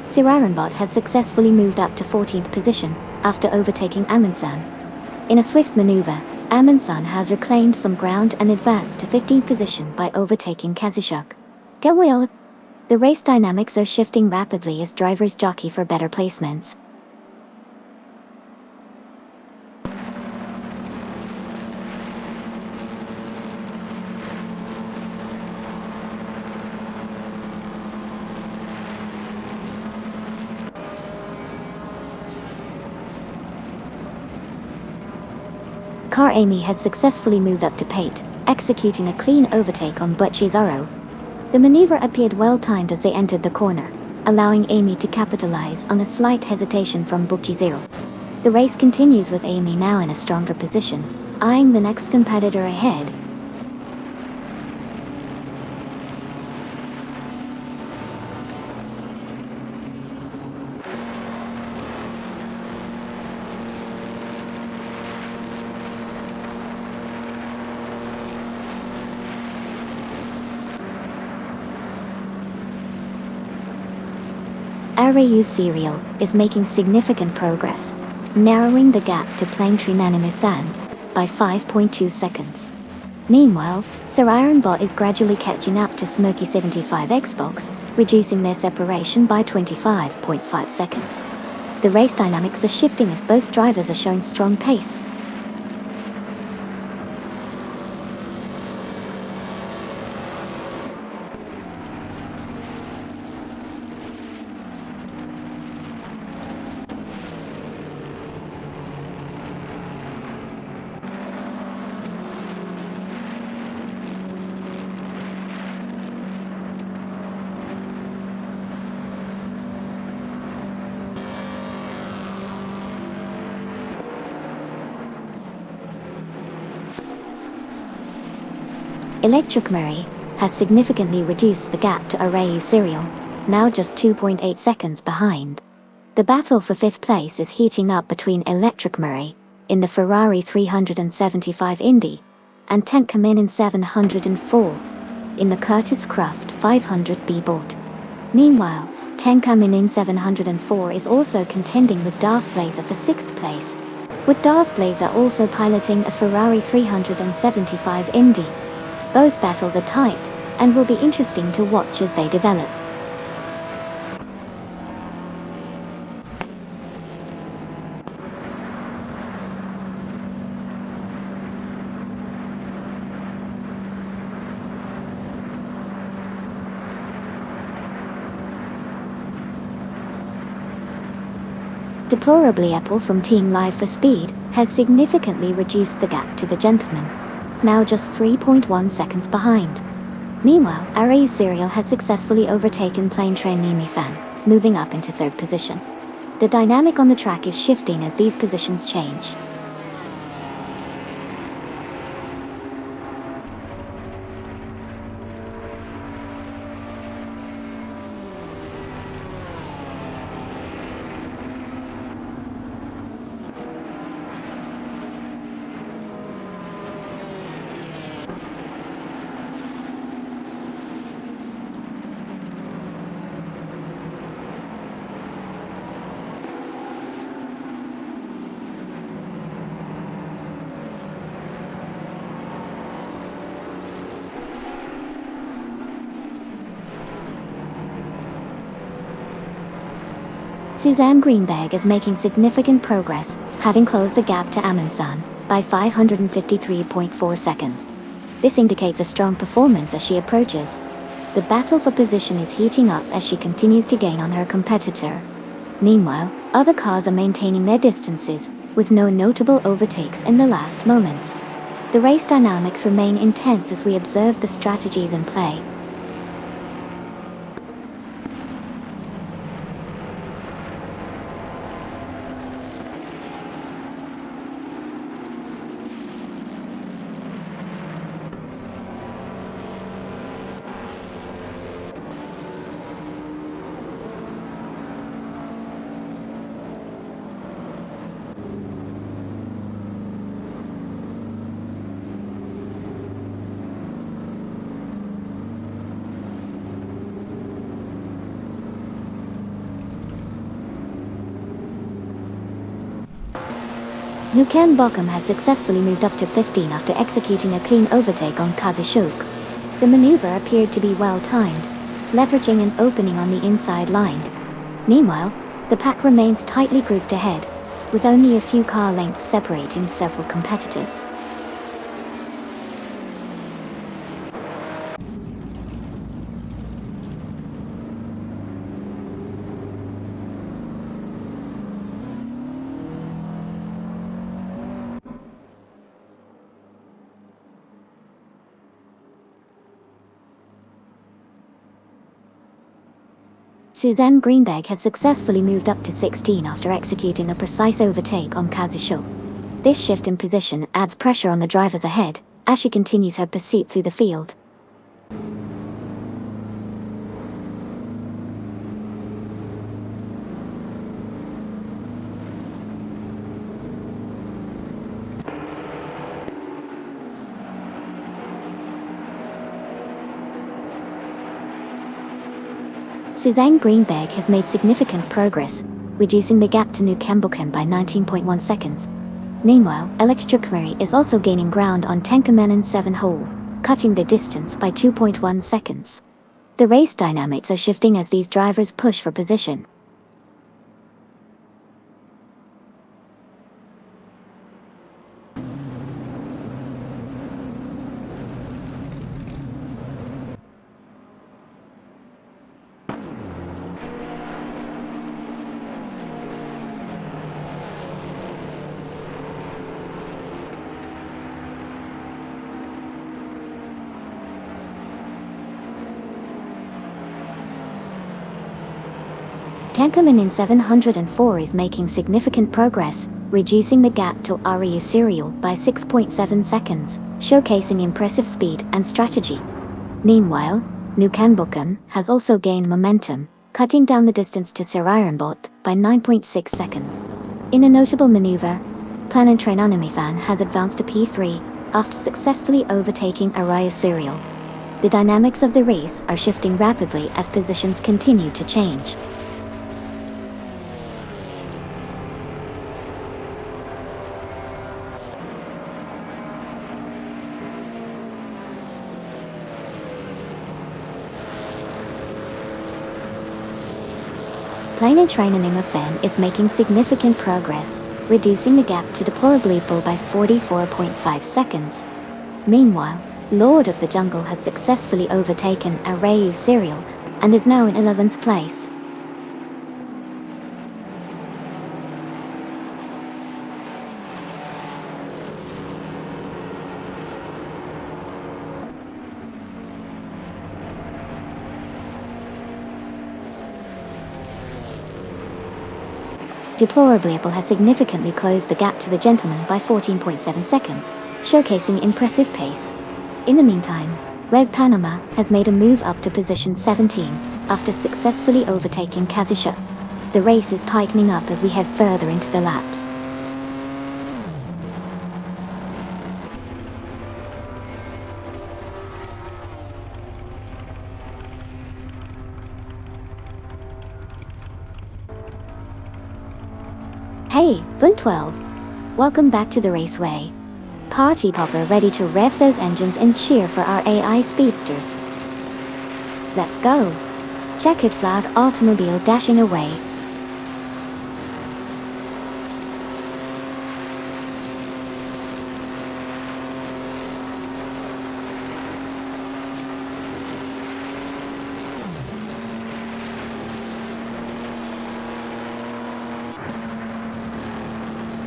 [SPEAKER 1] Siraranbot has successfully moved up to 14th position after overtaking Amundsen. In a swift maneuver, Amundsen has reclaimed some ground and advanced to 15th position by overtaking Kazushuk. Get well. The race dynamics are shifting rapidly as drivers jockey for better placements. Car Amy has successfully moved up to P8, executing a clean overtake on Butch I0. The maneuver appeared well timed as they entered the corner, allowing Amy to capitalize on a slight hesitation from Butch I0. The race continues with Amy now in a stronger position, eyeing the next competitor ahead. RAU Serial is making significant progress, narrowing the gap to Plaintree Nanimithan by 5.2 seconds. Meanwhile, Siraranbot is gradually catching up to Smoky 75 Xbox, reducing their separation by 25.5 seconds. The race dynamics are shifting as both drivers are showing strong pace. Electric Murray has significantly reduced the gap to RAU Serial, now just 2.8 seconds behind. The battle for 5th place is heating up between Electric Murray, in the Ferrari 375 Indy, and Tenkaminen 704, in the Curtis Craft 500B boat. Meanwhile, Tenka Minin 704 is also contending with Darth Blazer for 6th place, with Darth Blazer also piloting a Ferrari 375 Indy. Both battles are tight, and will be interesting to watch as they develop. Deplorably, Apple from Team Live for Speed has significantly reduced the gap to the gentleman, now just 3.1 seconds behind. Meanwhile, Arayu Serial has successfully overtaken Plane Train Nimi Fan, moving up into 3rd position. The dynamic on the track is shifting as these positions change. Suzanne Greenberg is making significant progress, having closed the gap to Amundsen by 553.4 seconds. This indicates a strong performance as she approaches. The battle for position is heating up as she continues to gain on her competitor. Meanwhile, other cars are maintaining their distances, with no notable overtakes in the last moments. The race dynamics remain intense as we observe the strategies in play. Nukan Bochum has successfully moved up to 15 after executing a clean overtake on Kazishuk. The maneuver appeared to be well timed, leveraging an opening on the inside line. Meanwhile, the pack remains tightly grouped ahead, with only a few car lengths separating several competitors. Suzanne Greenberg has successfully moved up to 16 after executing a precise overtake on Kazishuk. This shift in position adds pressure on the drivers ahead, as she continues her pursuit through the field. Suzanne Greenberg has made significant progress, reducing the gap to Nukan Bochum by 19.1 seconds. Meanwhile, Electra Prairie is also gaining ground on Tenka 7 hole, cutting the distance by 2.1 seconds. The race dynamics are shifting as these drivers push for position. Tenka 704 is making significant progress, reducing the gap to Arayu Serial by 6.7 seconds, showcasing impressive speed and strategy. Meanwhile, Nukan Bochum has also gained momentum, cutting down the distance to Sirairanbot by 9.6 seconds. In a notable maneuver, Plan Train Anime Fan has advanced to P3 after successfully overtaking Arayu Serial. The dynamics of the race are shifting rapidly as positions continue to change. Plane Trainer Imafan is making significant progress, reducing the gap to deplorably full by 44.5 seconds. Meanwhile, Lord of the Jungle has successfully overtaken Arayu Serial and is now in 11th place. Deplorably has significantly closed the gap to the gentleman by 14.7 seconds, showcasing impressive pace. In the meantime, Red Panama has made a move up to position 17 after successfully overtaking Kazisha. The race is tightening up as we head further into the laps. Hey, Bun 12. Welcome back to the raceway. Party popper ready to rev those engines and cheer for our AI speedsters. Let's go. Checkered flag automobile dashing away.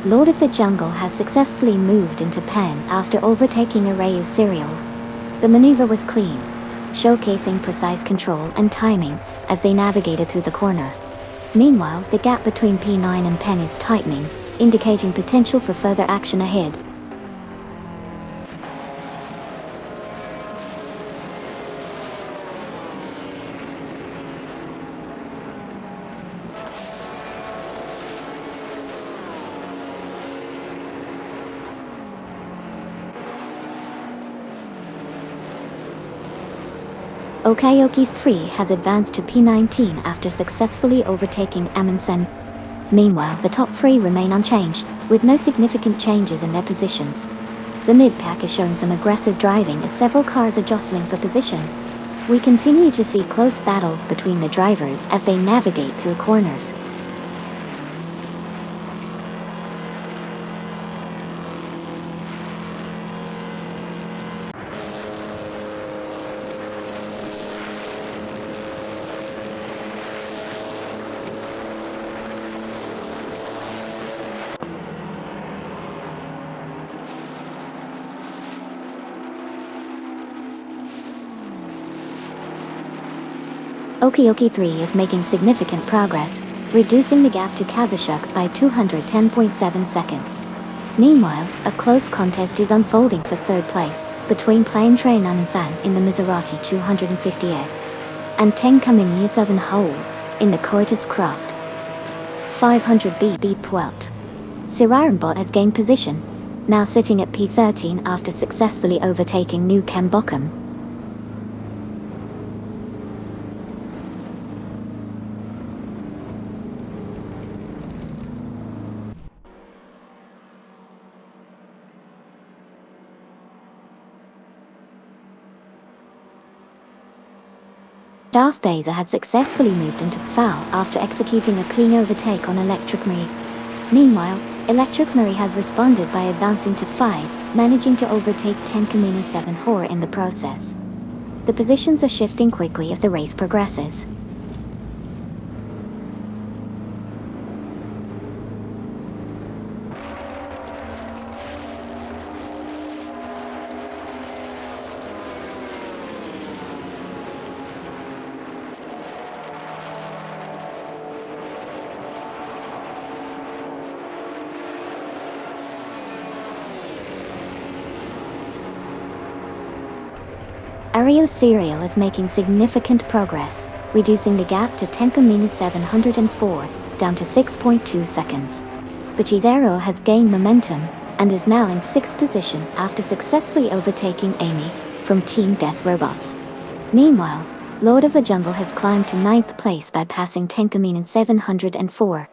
[SPEAKER 1] Lord of the Jungle has successfully moved into pen after overtaking Arayu Serial. The maneuver was clean, showcasing precise control and timing as they navigated through the corner. Meanwhile, the gap between P9 and pen is tightening, indicating potential for further action ahead. Okayoki 3 has advanced to P19 after successfully overtaking Amundsen. Meanwhile, the top three remain unchanged, with no significant changes in their positions. The mid-pack is showing some aggressive driving as several cars are jostling for position. We continue to see close battles between the drivers as they navigate through corners. Okayoki 3 is making significant progress, reducing the gap to Kazashuk by 210.7 seconds. Meanwhile, a close contest is unfolding for third place between Plane Train Fan in the Maserati 250F and Tenkamin Yusuvan Hole in the Coitus Craft 500BB Pwelt. Sirarambot has gained position, now sitting at P13 after successfully overtaking New Kambokum. Darth Beza has successfully moved into foul after executing a clean overtake on Electric Marie. Meanwhile, Electric Marie has responded by advancing to 5, managing to overtake Tenkamina 7-4 in the process. The positions are shifting quickly as the race progresses. Arayu Serial is making significant progress, reducing the gap to Tenkamina 704, down to 6.2 seconds. Bachizero has gained momentum, and is now in 6th position after successfully overtaking Amy, from Team Death Robots, Meanwhile, Lord of the Jungle has climbed to 9th place by passing Tenkamin in 704.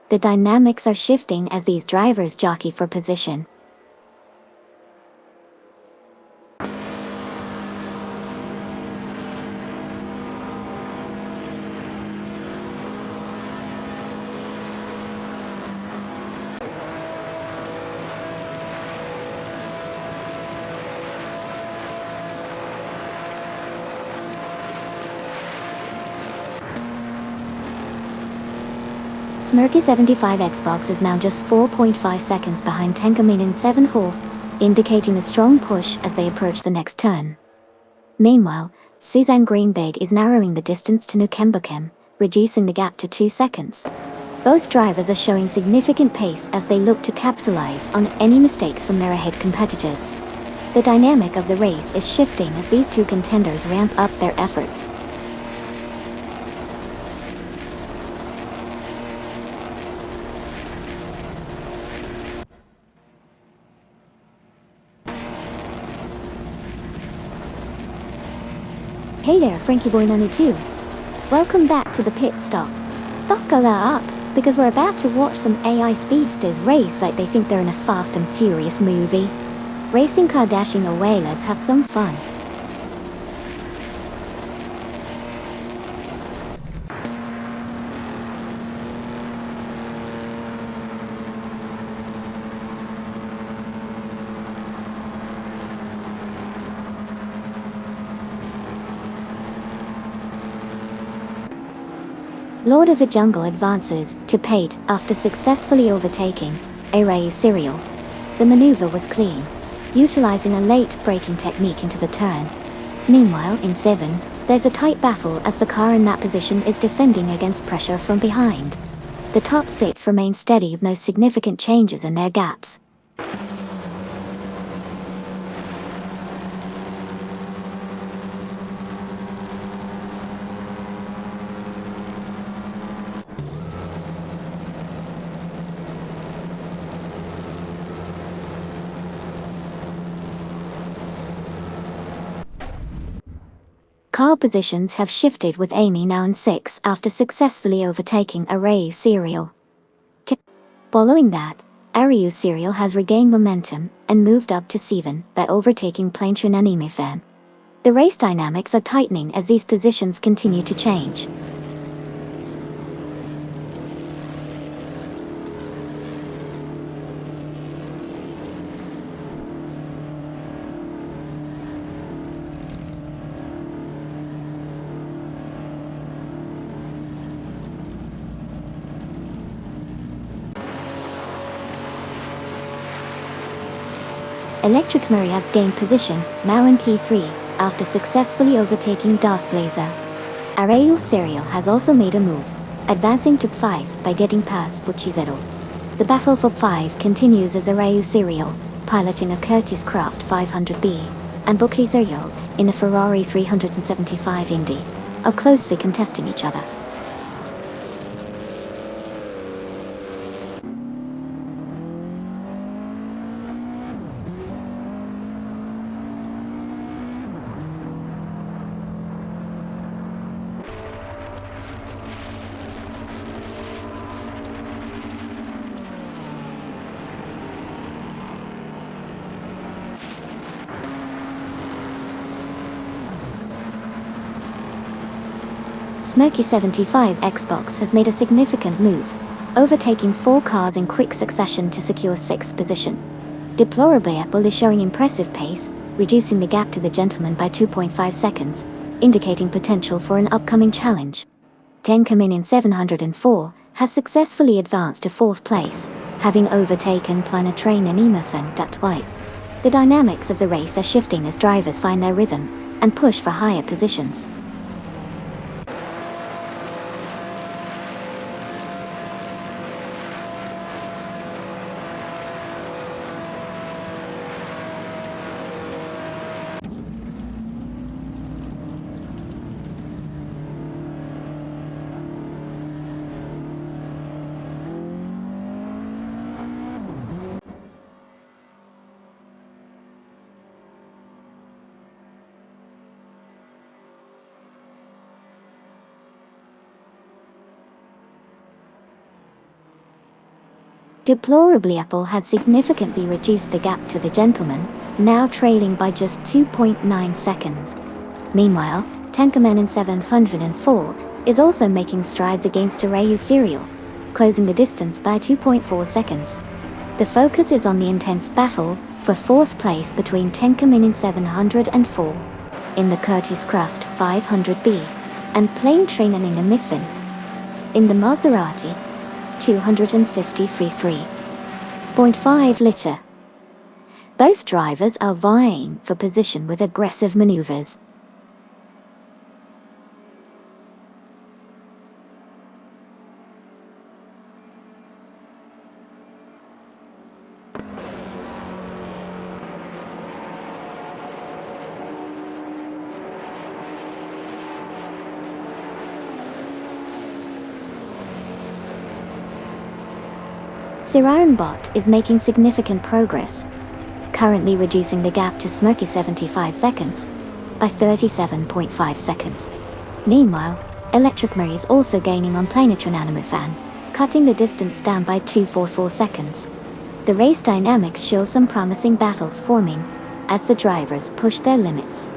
[SPEAKER 1] The dynamics are shifting as these drivers jockey for position. Smirky 75 Xbox is now just 4.5 seconds behind Tenkamin in 7 hole, indicating a strong push as they approach the next turn. Meanwhile, Suzanne Greenberg is narrowing the distance to Nukembukem, reducing the gap to 2 seconds. Both drivers are showing significant pace as they look to capitalize on any mistakes from their ahead competitors. The dynamic of the race is shifting as these two contenders ramp up their efforts. Hey there, Frankie Boy 92. Welcome back to the pit stop. Buckle up, because we're about to watch some AI speedsters race like they think they're in a Fast and Furious movie. Racing car dashing away, let's have some fun. Lord of the Jungle advances to Pate after successfully overtaking Arayu Serial. The maneuver was clean, utilizing a late braking technique into the turn. Meanwhile, in 7, there's a tight battle as the car in that position is defending against pressure from behind. The top 6 remain steady with no significant changes in their gaps. Car positions have shifted with Amy now in 6 after successfully overtaking Arayu Serial. Following that, Arayu Serial has regained momentum and moved up to 7 by overtaking Plaintron Anime Fan. The race dynamics are tightening as these positions continue to change. Electric Murray has gained position, now in P3, after successfully overtaking Darth Blazer. Arayu Serial has also made a move, advancing to P5 by getting past Buchizero. The battle for P5 continues as Arayu Serial, piloting a Curtiss Craft 500B, and Buchizero, in a Ferrari 375 Indy, are closely contesting each other. Smirky 75 Xbox has made a significant move, overtaking 4 cars in quick succession to secure 6th position. Deplorably Apple is showing impressive pace, reducing the gap to the gentleman by 2.5 seconds, indicating potential for an upcoming challenge. Tenkamin in 704 has successfully advanced to 4th place, having overtaken Planetrain and Emathan Datwhite. The dynamics of the race are shifting as drivers find their rhythm and push for higher positions. Deplorably Apple has significantly reduced the gap to the gentleman, now trailing by just 2.9 seconds. Meanwhile, Tenkamen 704 is also making strides against Arayu Serial, closing the distance by 2.4 seconds. The focus is on the intense battle for fourth place between Tenkamen 704 in the Curtiss Craft 500B and Plain Train and Inga Miffin in the Maserati 253.5 liter. Both drivers are vying for position with aggressive maneuvers. Bot is making significant progress, currently reducing the gap to Smoky 75 seconds by 37.5 seconds. Meanwhile, Electric Murray is also gaining on Planetron Animofan, cutting the distance down by 2.44 seconds. The race dynamics show some promising battles forming as the drivers push their limits.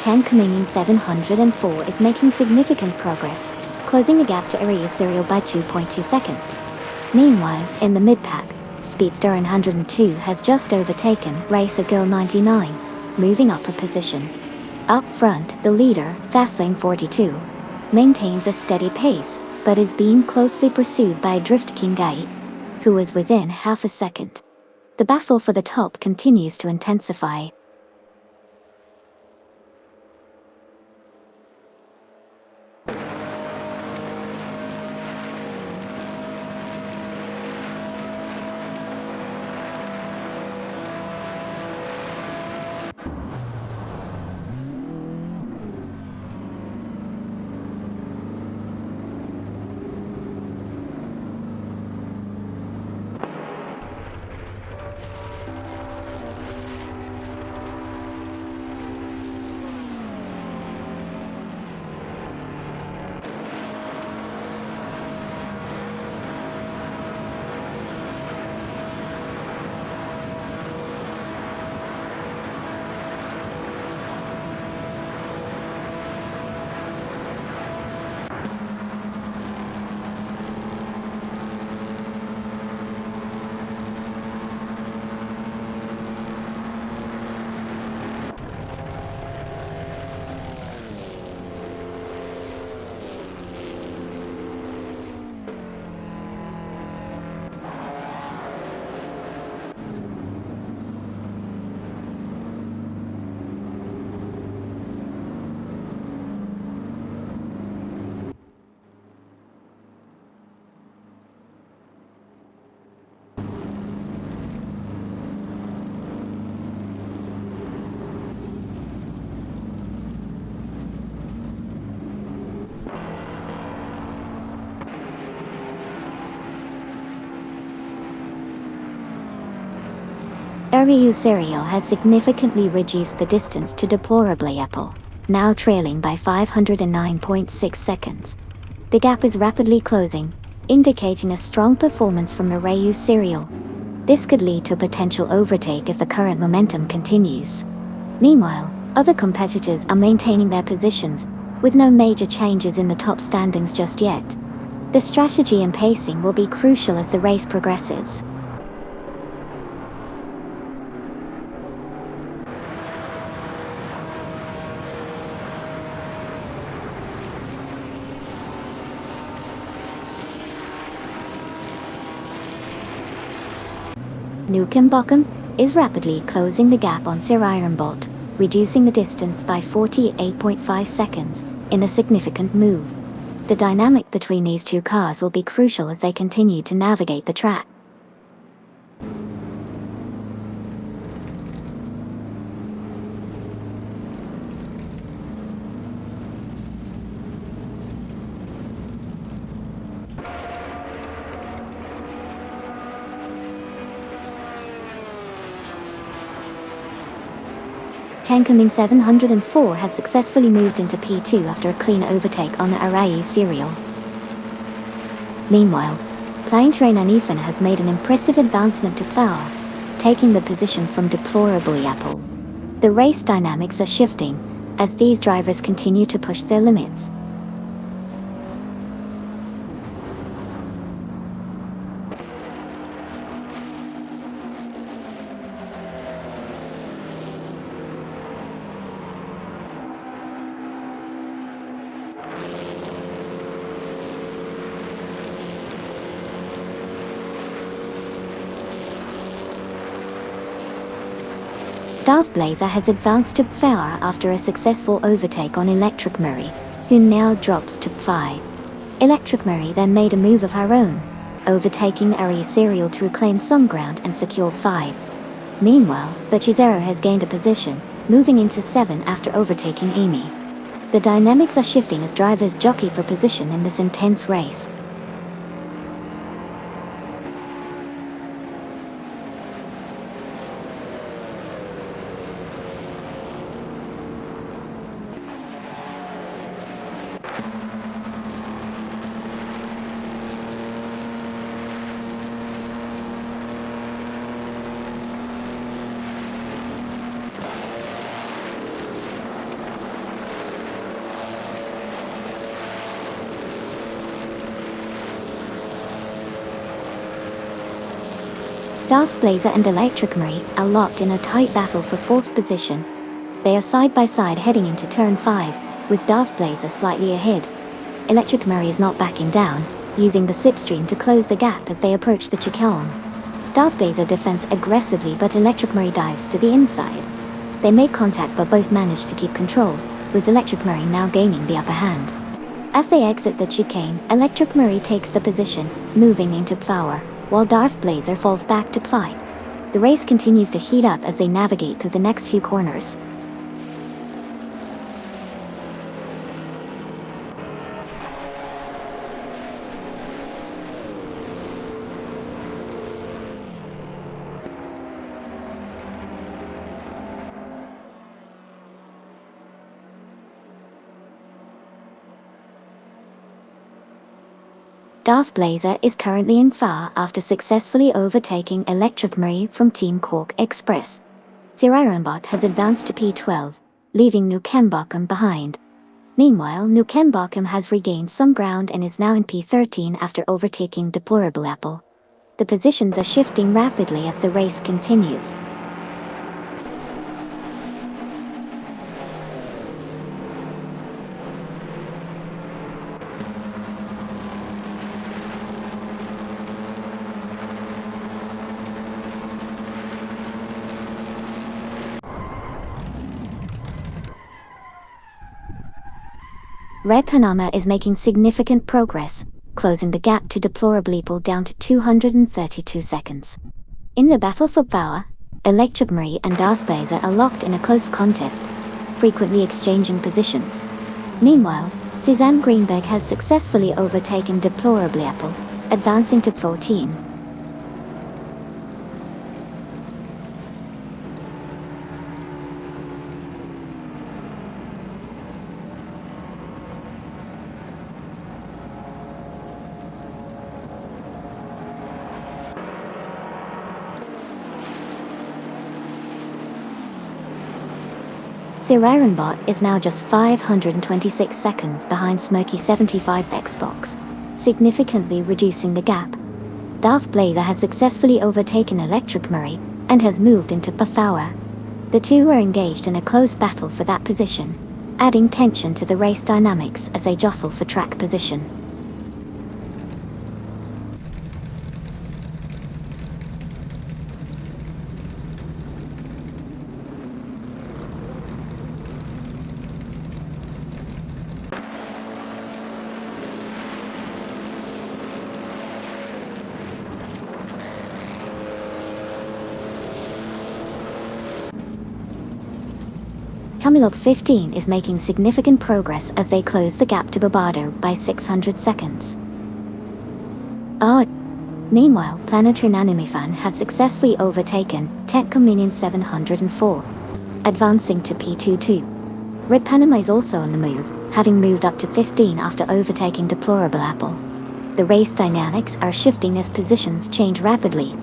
[SPEAKER 1] Tenkamen 704 is making significant progress, closing the gap to Arayu Serial by 2.2 seconds. Meanwhile, in the mid-pack, Speedster 102 has just overtaken Racer Girl 99, moving up a position. Up front, the leader, Fastlane 42, maintains a steady pace, but is being closely pursued by Drift King Gai, who is within half a second. The battle for the top continues to intensify. Arayu Serial has significantly reduced the distance to Deplorably Apple, now trailing by 509.6 seconds. The gap is rapidly closing, indicating a strong performance from Arayu Serial. This could lead to a potential overtake if the current momentum continues. Meanwhile, other competitors are maintaining their positions, with no major changes in the top standings just yet. The strategy and pacing will be crucial as the race progresses. Nukem Bokum, is rapidly closing the gap on Sir Ironbot, reducing the distance by 48.5 seconds, in a significant move. The dynamic between these two cars will be crucial as they continue to navigate the track. Tankeming 704 has successfully moved into P2 after a clean overtake on the Arai serial. Meanwhile, Plaintrain Anifan has made an impressive advancement to power, taking the position from deplorably Apple. The race dynamics are shifting, as these drivers continue to push their limits. Darth Blazer has advanced to P4 after a successful overtake on Electric Murray, who now drops to P5. Electric Murray then made a move of her own, overtaking Ari Serial to reclaim some ground and secure 5. Meanwhile, the Chisero has gained a position, moving into 7 after overtaking Amy. The dynamics are shifting as drivers jockey for position in this intense race. Darth Blazer and Electric Murray are locked in a tight battle for 4th position. They are side by side heading into turn 5, with Darth Blazer slightly ahead. Electric Murray is not backing down, using the slipstream to close the gap as they approach the chicane. Darth Blazer defends aggressively, but Electric Murray dives to the inside. They make contact but both manage to keep control, with Electric Murray now gaining the upper hand. As they exit the chicane, Electric Murray takes the position, moving into power, while Darth Blazer falls back to P5. The race continues to heat up as they navigate through the next few corners. Darth Blazer is currently in P4 after successfully overtaking Electric Murray from Team Cork Express. Ziraironbot has advanced to P12, leaving Nukembokum behind. Meanwhile, Nukembokum has regained some ground and is now in P13 after overtaking Deplorable Apple. The positions are shifting rapidly as the race continues. Red Panama is making significant progress, closing the gap to Deplorable Apple down to 232 seconds. In the battle for power, Electric Murray and Darth Blazer are locked in a close contest, frequently exchanging positions. Meanwhile, Suzanne Greenberg has successfully overtaken Deplorable Apple, advancing to 14. Sir Ironbot is now just 526 seconds behind Smoky 75 Xbox, significantly reducing the gap. Darth Blazer has successfully overtaken Electric Murray and has moved into P4. The two are engaged in a close battle for that position, adding tension to the race dynamics as they jostle for track position. Camilop 15 is making significant progress as they close the gap to Barbato by 600 seconds. Meanwhile, Planetary Nanimifan has successfully overtaken Techcominion 704, advancing to P22. Red Panama is also on the move, having moved up to 15 after overtaking Deplorable Apple. The race dynamics are shifting as positions change rapidly.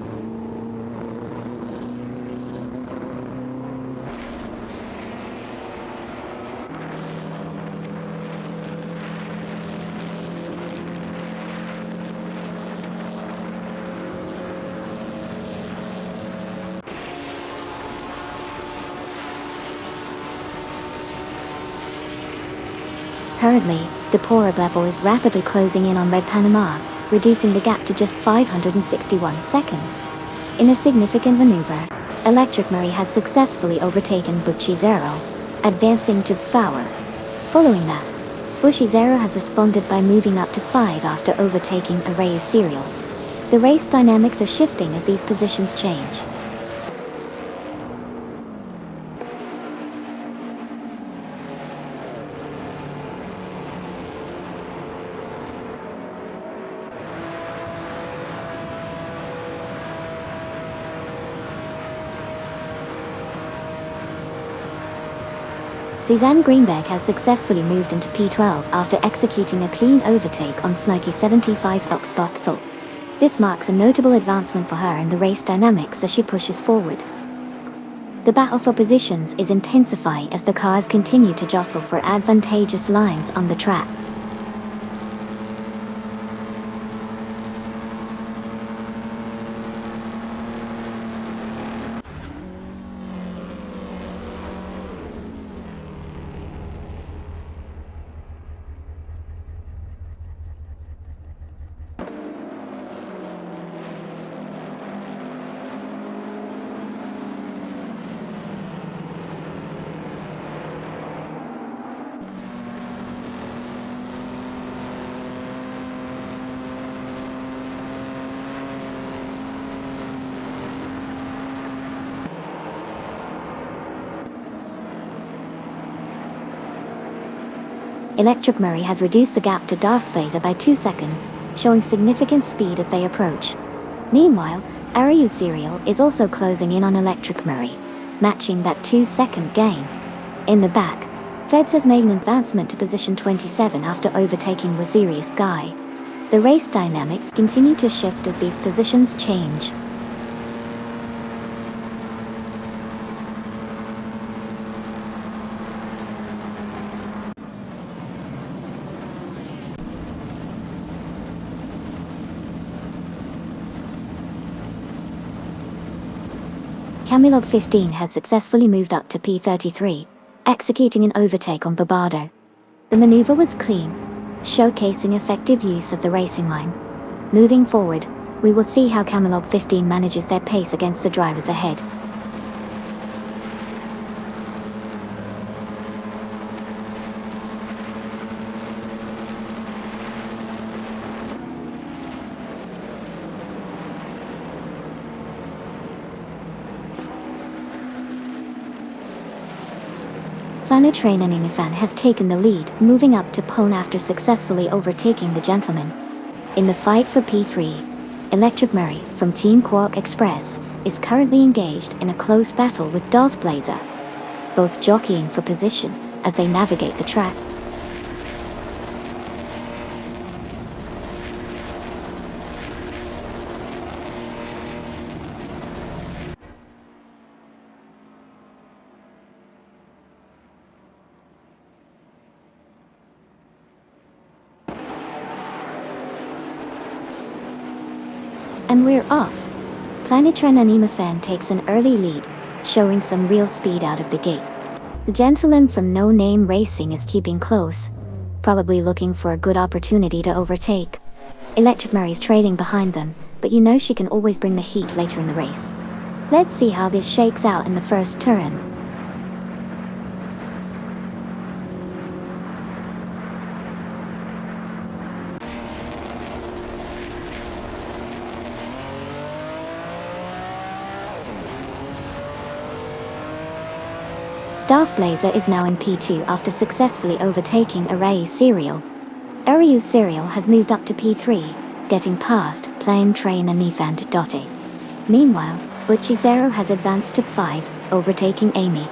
[SPEAKER 1] Currently, Deplorable is rapidly closing in on Red Panama, reducing the gap to just 561 seconds. In a significant maneuver, Electric Murray has successfully overtaken Bucci-Zero, advancing to Flower. Following that, Bucci-Zero has responded by moving up to 5 after overtaking Arrayo Serial. The race dynamics are shifting as these positions change. Suzanne Greenberg has successfully moved into P12 after executing a clean overtake on Snikey 75 Foxbottle. This marks a notable advancement for her in the race dynamics as she pushes forward. The battle for positions is intensifying as the cars continue to jostle for advantageous lines on the track. Electric Murray has reduced the gap to Darth Blazer by 2 seconds, showing significant speed as they approach. Meanwhile, Arrayo Serial is also closing in on Electric Murray, matching that 2-second gain. In the back, Feds has made an advancement to position 27 after overtaking Wazirius Guy. The race dynamics continue to shift as these positions change. Camilop 15 has successfully moved up to P33, executing an overtake on Barbato. The maneuver was clean, showcasing effective use of the racing line. Moving forward, we will see how Camilop 15 manages their pace against the drivers ahead. Planetary Nanimifan has taken the lead, moving up to Pone after successfully overtaking the Gentleman. In the fight for P3, Electric Murray from Team Quark Express is currently engaged in a close battle with Darth Blazer, both jockeying for position as they navigate the track. And we're off. Planetary Nanimifan takes an early lead, showing some real speed out of the gate. The gentleman from No Name Racing is keeping close, probably looking for a good opportunity to overtake. Electric Murray's trailing behind them, but you know she can always bring the heat later in the race. Let's see how this shakes out in the first turn. Darth Blazer is now in P2 after successfully overtaking Arayu Serial. Arayu Serial has moved up to P3, getting past Plain Train and Nifant Dotte. Meanwhile, Buchizero has advanced to P5, overtaking Amy.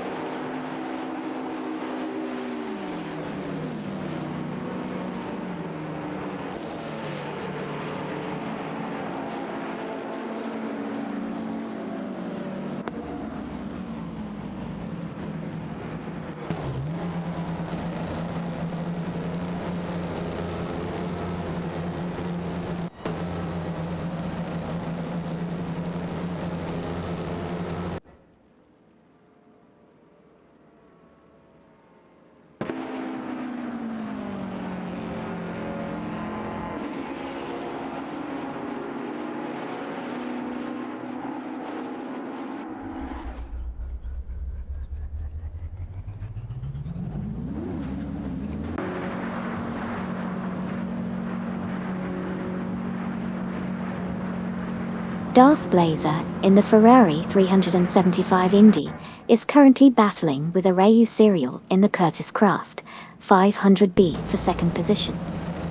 [SPEAKER 1] Darth Blazer, in the Ferrari 375 Indy, is currently battling with Arayu Serial in the Curtis Craft 500B for second position.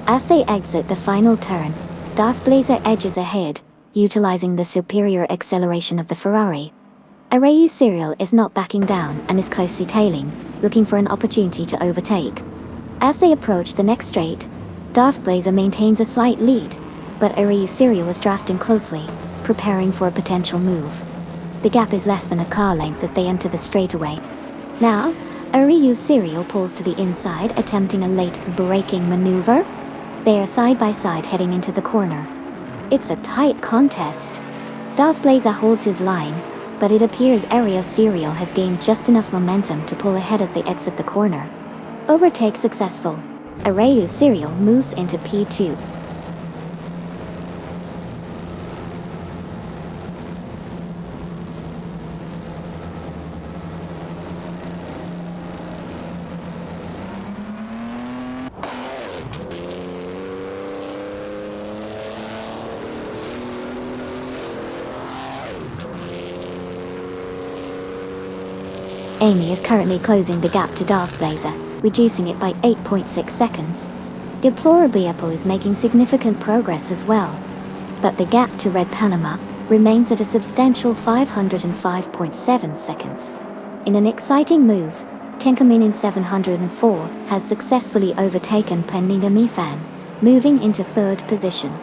[SPEAKER 1] As they exit the final turn, Darth Blazer edges ahead, utilizing the superior acceleration of the Ferrari. Arayu Serial is not backing down and is closely tailing, looking for an opportunity to overtake. As they approach the next straight, Darth Blazer maintains a slight lead, but Arayu Serial is drafting closely, preparing for a potential move. The gap is less than a car length as they enter the straightaway. Now, Arayu Serial pulls to the inside, attempting a late braking maneuver. They are side by side heading into the corner. It's a tight contest. Darth Blazer holds his line, but it appears Arayu Serial has gained just enough momentum to pull ahead as they exit the corner. Overtake successful. Arayu Serial moves into P2. Amy is currently closing the gap to Darth Blazer, reducing it by 8.6 seconds. Deplorably Apple is making significant progress as well. But the gap to Red Panama remains at a substantial 505.7 seconds. In an exciting move, Tenkamin in 704 has successfully overtaken Penninga Mifan, moving into third position.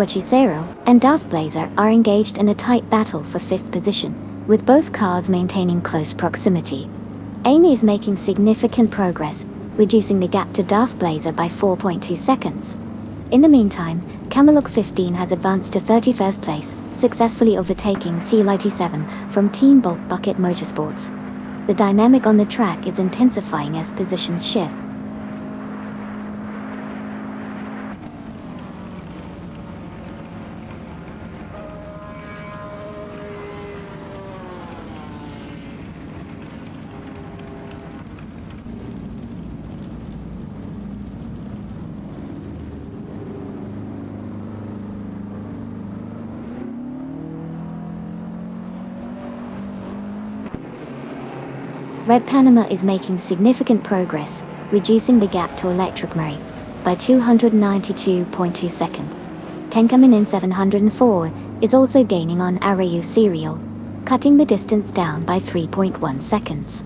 [SPEAKER 1] Buchizero and Darth Blazer are engaged in a tight battle for fifth position, with both cars maintaining close proximity. Amy is making significant progress, reducing the gap to Darth Blazer by 4.2 seconds. In the meantime, Camelot 15 has advanced to 31st place, successfully overtaking CL87 from Team Bulk Bucket Motorsports. The dynamic on the track is intensifying as positions shift. Red Panama is making significant progress, reducing the gap to Electric Murray by 292.2 seconds. Tenkamin in 704 is also gaining on Arayu Serial, cutting the distance down by 3.1 seconds.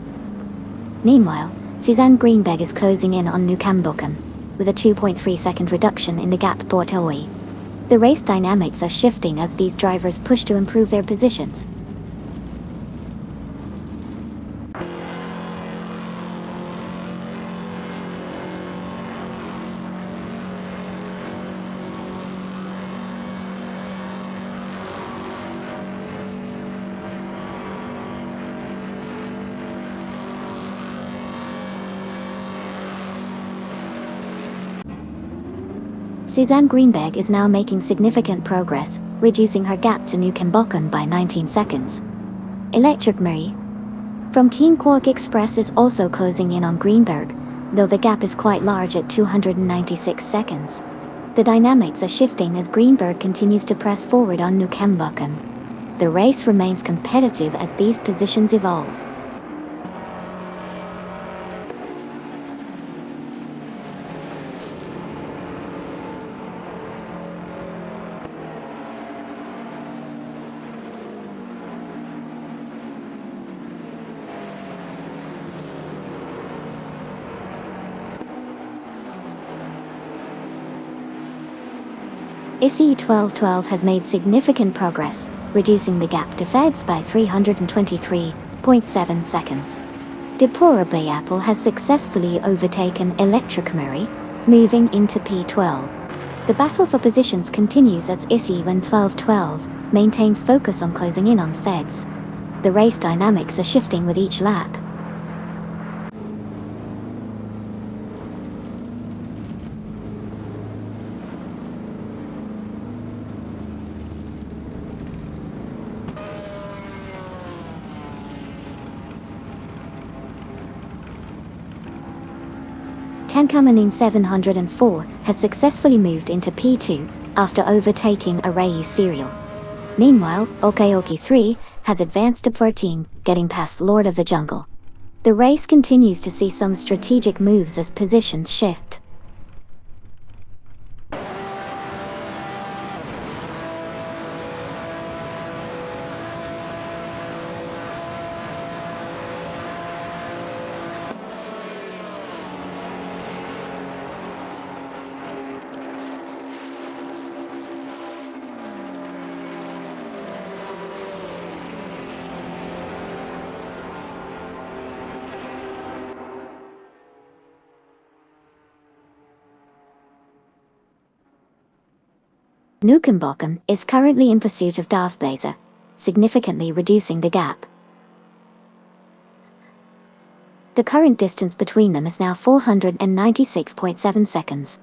[SPEAKER 1] Meanwhile, Suzanne Greenberg is closing in on Nukambokum, with a 2.3 second reduction in the gap to Bortoli. The race dynamics are shifting as these drivers push to improve their positions. Suzanne Greenberg is now making significant progress, reducing her gap to Newcombocken by 19 seconds. Electric Murray from Team Quark Express is also closing in on Greenberg, though the gap is quite large at 296 seconds. The dynamics are shifting as Greenberg continues to press forward on Newcombocken. The race remains competitive as these positions evolve. ISI 1212 has made significant progress, reducing the gap to Feds by 323.7 seconds. Deplorably, Apple has successfully overtaken Electric Murray, moving into P12. The battle for positions continues as ISI 1212 maintains focus on closing in on Feds. The race dynamics are shifting with each lap. Tankamanin 704 has successfully moved into P2 after overtaking Array Serial. Meanwhile, Okayoki 3 has advanced to 14, getting past Lord of the Jungle. The race continues to see some strategic moves as positions shift. Newcombocken is currently in pursuit of Darth Blazer, significantly reducing the gap. The current distance between them is now 496.7 seconds.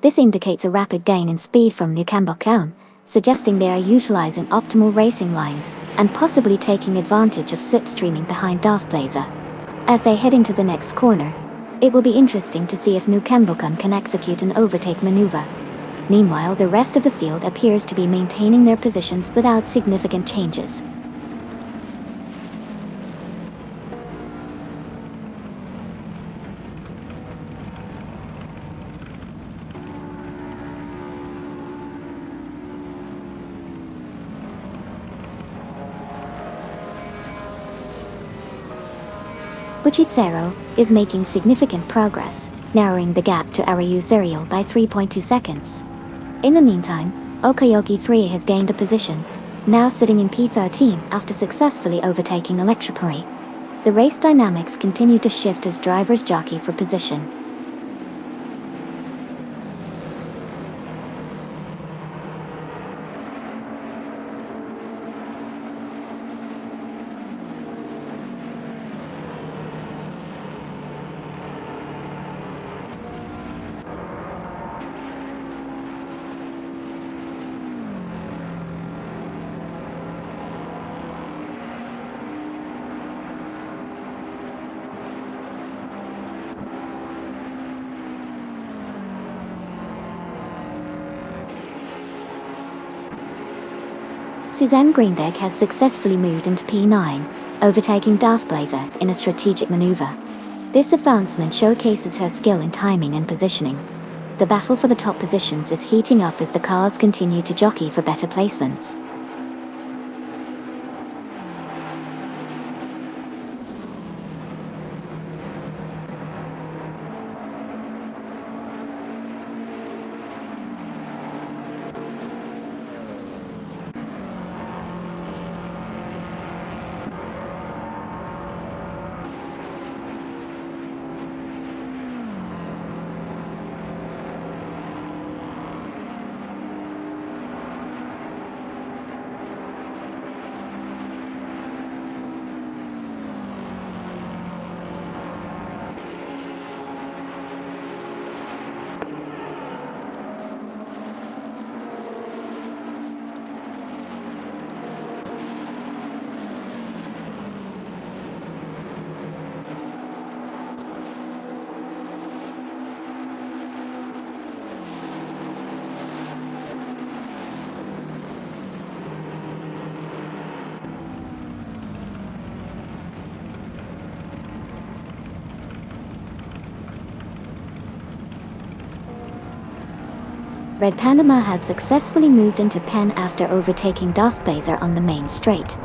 [SPEAKER 1] This indicates a rapid gain in speed from Newcombocken, suggesting they are utilizing optimal racing lines and possibly taking advantage of slipstreaming behind Darth Blazer. As they head into the next corner, it will be interesting to see if Newcombocken can execute an overtake maneuver. Meanwhile, the rest of the field appears to be maintaining their positions without significant changes. Buchitsero is making significant progress, narrowing the gap to Arayu Serial by 3.2 seconds. In the meantime, Okayoki 3 has gained a position, now sitting in P13 after successfully overtaking Electripuri. The race dynamics continue to shift as drivers jockey for position. Suzanne Greenberg has successfully moved into P9, overtaking Darth Blazer in a strategic maneuver. This advancement showcases her skill in timing and positioning. The battle for the top positions is heating up as the cars continue to jockey for better placements. Red Panama has successfully moved into pen after overtaking Darth Blazer on the main straight.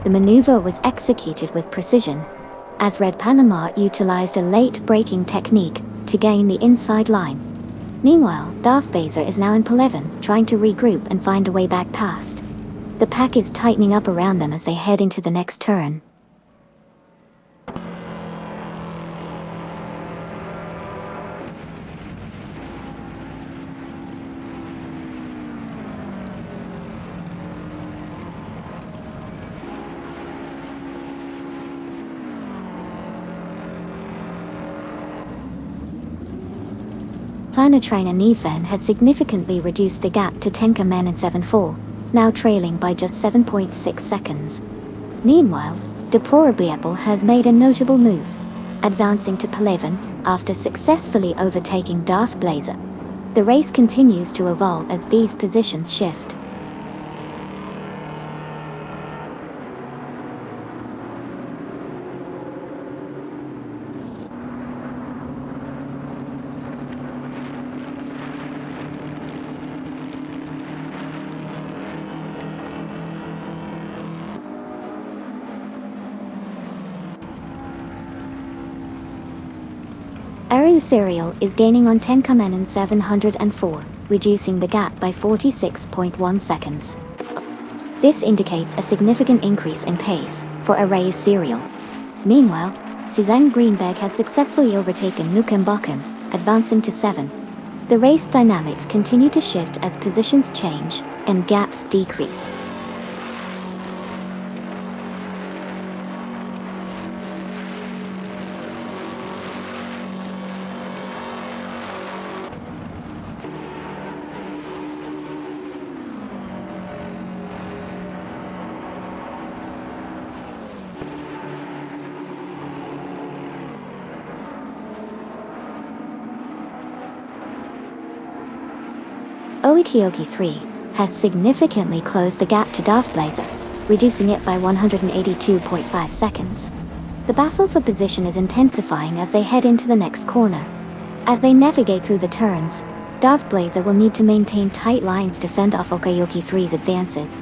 [SPEAKER 1] The maneuver was executed with precision, as Red Panama utilized a late braking technique to gain the inside line. Meanwhile, Darth Blazer is now in P11, trying to regroup and find a way back past. The pack is tightening up around them as they head into the next turn. Planetrain and Neven has significantly reduced the gap to Tenka Men in 7-4, now trailing by just 7.6 seconds. Meanwhile, Deplorably Apple has made a notable move, advancing to P11 after successfully overtaking Darth Blazer. The race continues to evolve as these positions shift. Serial is gaining on Tenka Men in 704, reducing the gap by 46.1 seconds. This indicates a significant increase in pace for Array Serial. Meanwhile, Suzanne Greenberg has successfully overtaken Nukem Bokum, advancing to 7. The race dynamics continue to shift as positions change and gaps decrease. Oikioki 3 has significantly closed the gap to Darth Blazer, reducing it by 182.5 seconds. The battle for position is intensifying as they head into the next corner. As they navigate through the turns, Darth Blazer will need to maintain tight lines to fend off Oikioki 3's advances.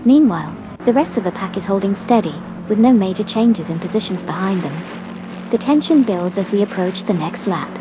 [SPEAKER 1] Meanwhile, the rest of the pack is holding steady, with no major changes in positions behind them. The tension builds as we approach the next lap.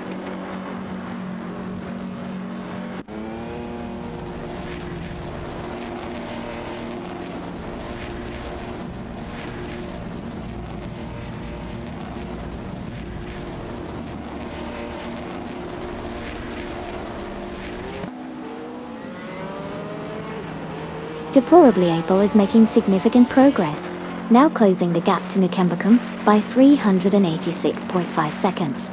[SPEAKER 1] Deplorably Able is making significant progress, now closing the gap to Nukembakum by 386.5 seconds.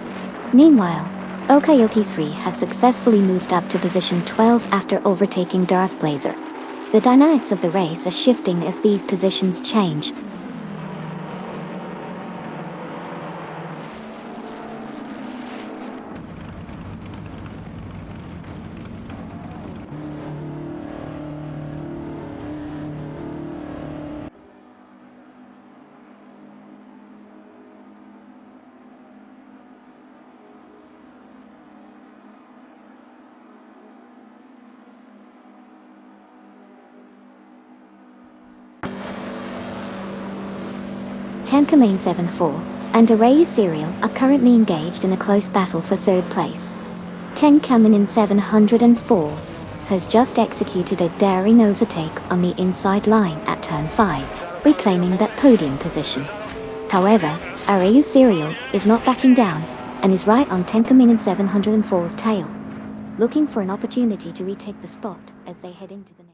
[SPEAKER 1] Meanwhile, Okayoki 3 has successfully moved up to position 12 after overtaking Darth Blazer. The dynamics of the race are shifting as these positions change. Tenka Main 7-4 and Array Serial are currently engaged in a close battle for third place. Tenka Main 704 has just executed a daring overtake on the inside line at turn 5, reclaiming that podium position. However, Array Serial is not backing down and is right on Tenka Main 704's tail, looking for an opportunity to retake the spot as they head into the next.